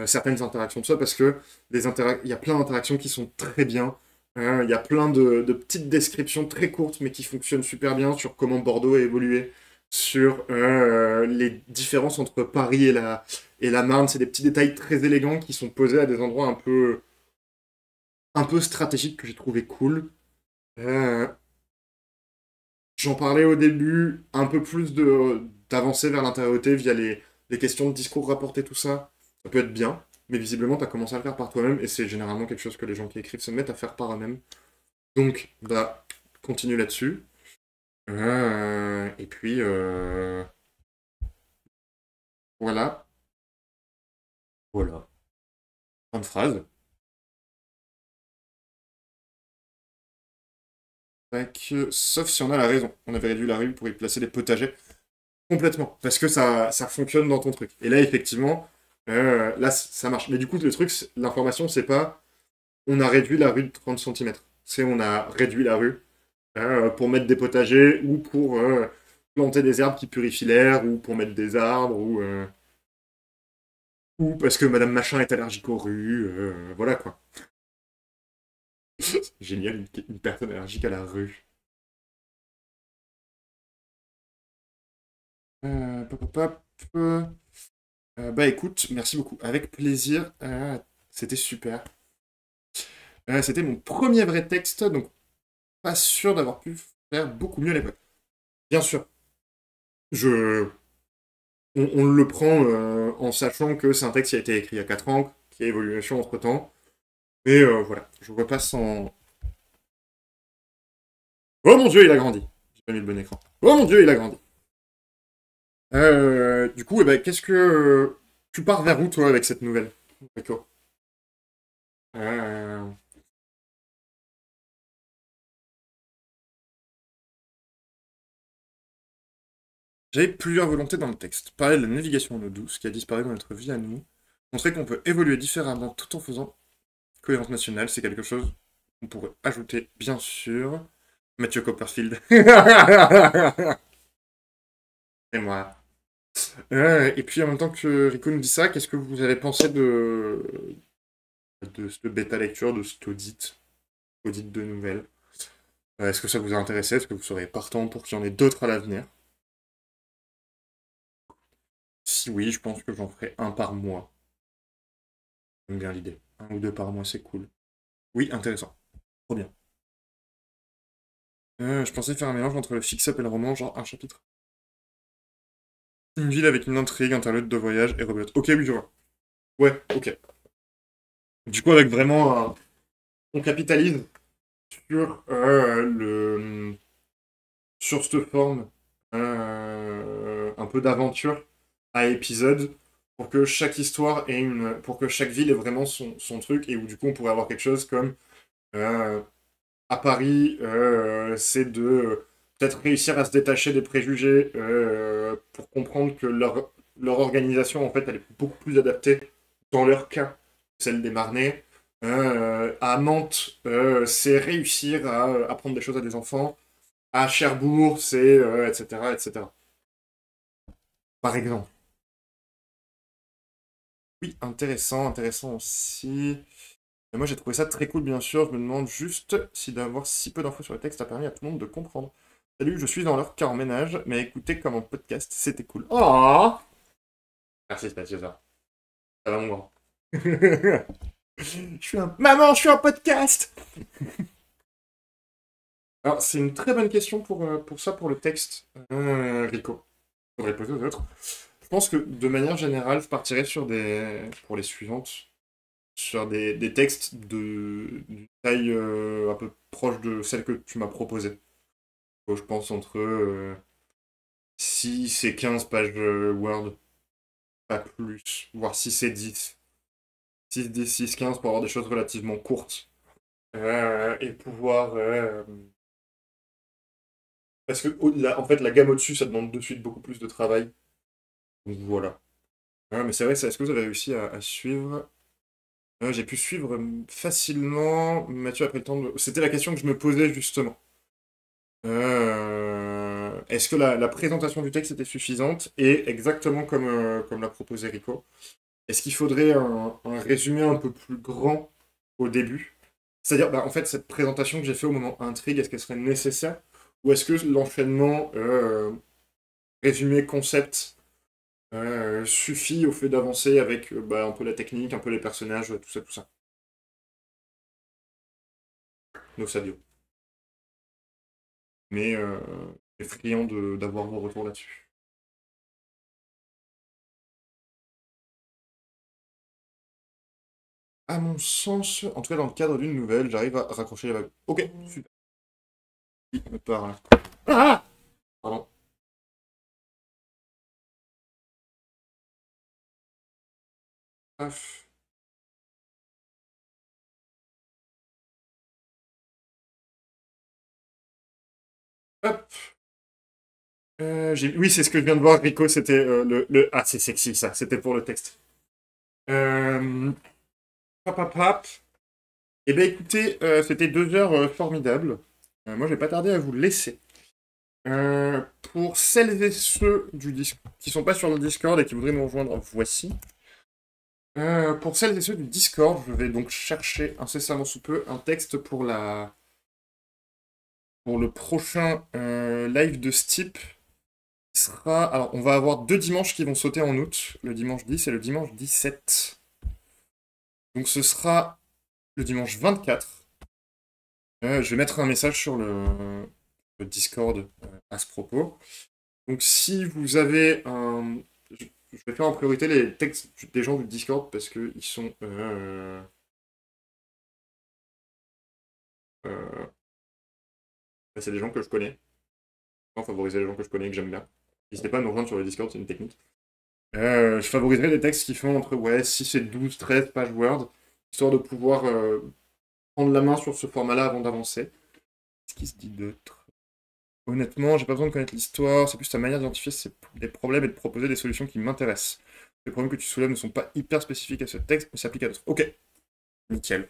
certaines interactions de ça, parce que il y a plein d'interactions qui sont très bien. Il y a plein de petites descriptions très courtes, mais qui fonctionnent super bien sur comment Bordeaux a évolué, sur les différences entre Paris et la Marne. C'est des petits détails très élégants qui sont posés à des endroits un peu stratégiques que j'ai trouvé cool. Euh, J'en parlais au début, un peu plus d'avancer vers l'intériorité via les questions de discours rapportés, tout ça. Ça peut être bien, mais visiblement, tu as commencé à le faire par toi-même, et c'est généralement quelque chose que les gens qui écrivent se mettent à faire par eux-mêmes. Donc, bah, continue là-dessus. Et puis, voilà. Voilà. Fin de phrase. Sauf si on a la raison. On avait réduit la rue pour y placer des potagers. Complètement. Parce que ça fonctionne dans ton truc. Et là, effectivement, là, ça marche. Mais du coup, le truc, l'information, c'est pas on a réduit la rue de 30 centimètres. C'est on a réduit la rue pour mettre des potagers ou pour planter des herbes qui purifient l'air ou pour mettre des arbres ou parce que Madame Machin est allergique aux rues. Voilà quoi. Génial, une personne allergique à la rue. Pop, pop, pop. Bah écoute, merci beaucoup. Avec plaisir. C'était super. C'était mon premier vrai texte, donc pas sûr d'avoir pu faire beaucoup mieux à l'époque. Bien sûr, je, on le prend en sachant que c'est un texte qui a été écrit il y a 4 ans, qui a évolué entre-temps. Mais voilà, je repasse en... Oh mon dieu, il a grandi. J'ai pas mis le bon écran. Oh mon dieu, il a grandi. Du coup, eh ben, qu'est-ce que... tu pars vers où, toi, avec cette nouvelle? D'accord. Euh, J'avais plusieurs volontés dans le texte. Parler de la navigation en eau douce qui a disparu dans notre vie à nous. Montrer qu'on peut évoluer différemment tout en faisant cohérence nationale, c'est quelque chose qu'on pourrait ajouter, bien sûr. Mathieu Copperfield. Et moi. Et puis en même temps que Rico nous dit ça, qu'est-ce que vous avez pensé de cette bêta lecture, de cet audit de nouvelles? Est-ce que ça vous a intéressé? Est-ce que vous serez partant pour qu'il y en ait d'autres à l'avenir? Si oui, je pense que j'en ferai un par mois. J'aime bien l'idée. Un ou deux par mois, c'est cool. Oui, intéressant. Trop bien. Je pensais faire un mélange entre le fix-up et le roman, genre un chapitre. Une ville avec une intrigue, interlude de voyage et rebelote. Ok, oui, je vois. Ouais, ok. Du coup, avec vraiment un... On capitalise sur sur cette forme un peu d'aventure à épisode pour que chaque histoire ait pour que chaque ville ait vraiment son truc et où du coup on pourrait avoir quelque chose comme à Paris, c'est de peut-être réussir à se détacher des préjugés pour comprendre que leur organisation, en fait, elle est beaucoup plus adaptée dans leur cas que celle des Marnais. À Nantes, c'est réussir à apprendre des choses à des enfants. À Cherbourg, c'est etc., etc. Par exemple. Oui, intéressant, intéressant aussi. Et moi, j'ai trouvé ça très cool, bien sûr. Je me demande juste si d'avoir si peu d'infos sur le texte a permis à tout le monde de comprendre. Salut, je suis dans leur car en ménage, mais écoutez comme en podcast, c'était cool. Oh, merci, Spaciosa. Ça va, mon grand. Maman, je suis un podcast. Alors, c'est une très bonne question pour ça, pour le texte, Rico. Faudrait poser aux autres. Je pense que, de manière générale, je partirais sur pour les suivantes, sur des textes d'une taille un peu proche de celle que tu m'as proposée. Je pense entre 6 et 15 pages Word, pas plus, voire 6 et 10. 6, 10, 6, 15 pour avoir des choses relativement courtes. Et pouvoir... parce que en fait, la gamme au-dessus, ça demande de suite beaucoup plus de travail. Donc voilà. Mais c'est vrai, est-ce que vous avez réussi à suivre? J'ai pu suivre facilement. Mathieu a pris le temps de... C'était la question que je me posais justement. Est-ce que la présentation du texte était suffisante? Et exactement comme l'a proposé Rico, est-ce qu'il faudrait un résumé un peu plus grand au début? C'est-à-dire, bah, en fait, cette présentation que j'ai fait au moment intrigue, est-ce qu'elle serait nécessaire? Ou est-ce que l'enchaînement résumé concept suffit au fait d'avancer avec bah, un peu la technique, un peu les personnages, tout ça, tout ça? Nos savions. Mais friand d'avoir vos retours là-dessus. À mon sens, en tout cas dans le cadre d'une nouvelle, j'arrive à raccrocher les wagons. Ok, super. Il me parle. Ah! Pardon. Paf. Hop. Oui, c'est ce que je viens de voir, Rico, c'était Ah, c'est sexy, ça, c'était pour le texte. Hop, hop, hop. Eh bien, écoutez, c'était 2 heures formidables. Moi, je vais pas tarder à vous laisser. Pour celles et ceux qui sont pas sur le Discord et qui voudraient nous rejoindre, voici. Pour celles et ceux du Discord, je vais donc chercher incessamment sous peu un texte pour le prochain live de Steep. Alors, on va avoir 2 dimanches qui vont sauter en août, le dimanche 10 et le dimanche 17. Donc ce sera le dimanche 24. Je vais mettre un message sur le Discord à ce propos. Donc si vous avez un... Je vais faire en priorité les textes des gens du Discord parce qu'ils sont... c'est des gens que je connais. Favoriser les gens que je connais et que j'aime bien. N'hésitez pas à nous rejoindre sur le Discord, c'est une technique. Je favoriserai des textes qui font entre 6 et 12, 13 pages Word, histoire de pouvoir prendre la main sur ce format-là avant d'avancer. Qu'est-ce qui se dit d'autre? Honnêtement, j'ai pas besoin de connaître l'histoire, c'est plus ta manière d'identifier les problèmes et de proposer des solutions qui m'intéressent. Les problèmes que tu soulèves ne sont pas hyper spécifiques à ce texte, mais s'appliquent à d'autres. Ok, nickel.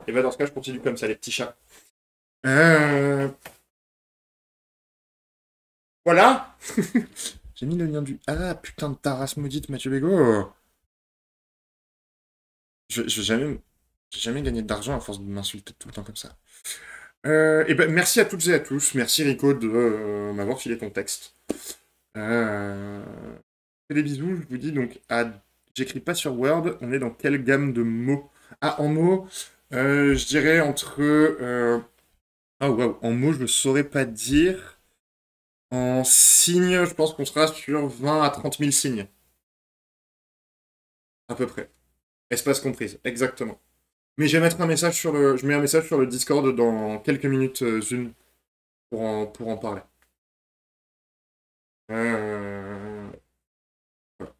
Et bah dans ce cas, je continue comme ça, les petits chats. Voilà. J'ai mis le lien du... Ah, putain de ta race maudite, Mathieu Bego. J'ai jamais gagné d'argent à force de m'insulter tout le temps comme ça. Et ben, merci à toutes et à tous. Merci Rico de m'avoir filé ton texte. Euh... Fais des bisous, je vous dis donc j'écris pas sur Word, on est dans quelle gamme de mots? Ah, en mots, je dirais entre... Ah waouh, en mots, je ne saurais pas dire. En signes, je pense qu'on sera sur 20 à 30 000 signes. À peu près. Espace comprise, exactement. Mais je mets un message sur le Discord dans quelques minutes une pour en parler. Euh, voilà.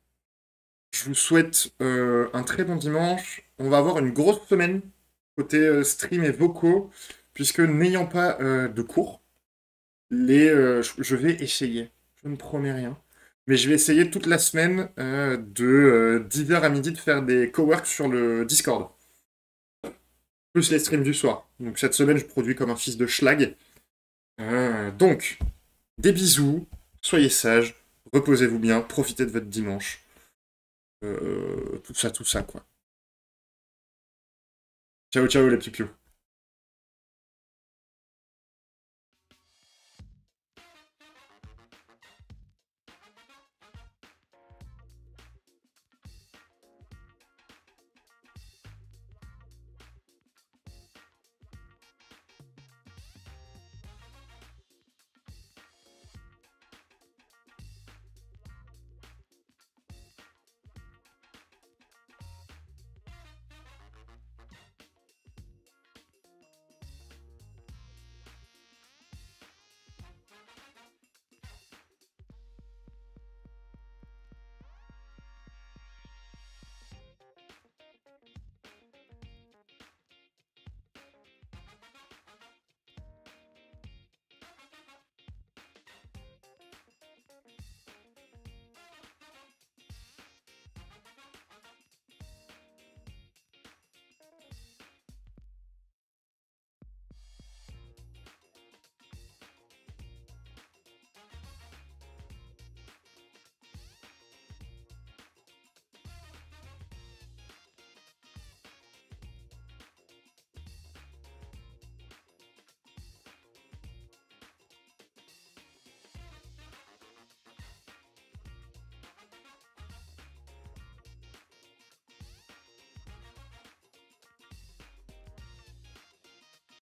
Je vous souhaite un très bon dimanche. On va avoir une grosse semaine côté stream et vocaux. puisque n'ayant pas de cours, je vais essayer, je ne promets rien, mais je vais essayer toute la semaine de 10h à midi de faire des coworks sur le Discord, plus les streams du soir. Donc cette semaine, je produis comme un fils de schlag. Donc, des bisous, soyez sages, reposez-vous bien, profitez de votre dimanche. Tout ça, quoi. Ciao, ciao les petits pious.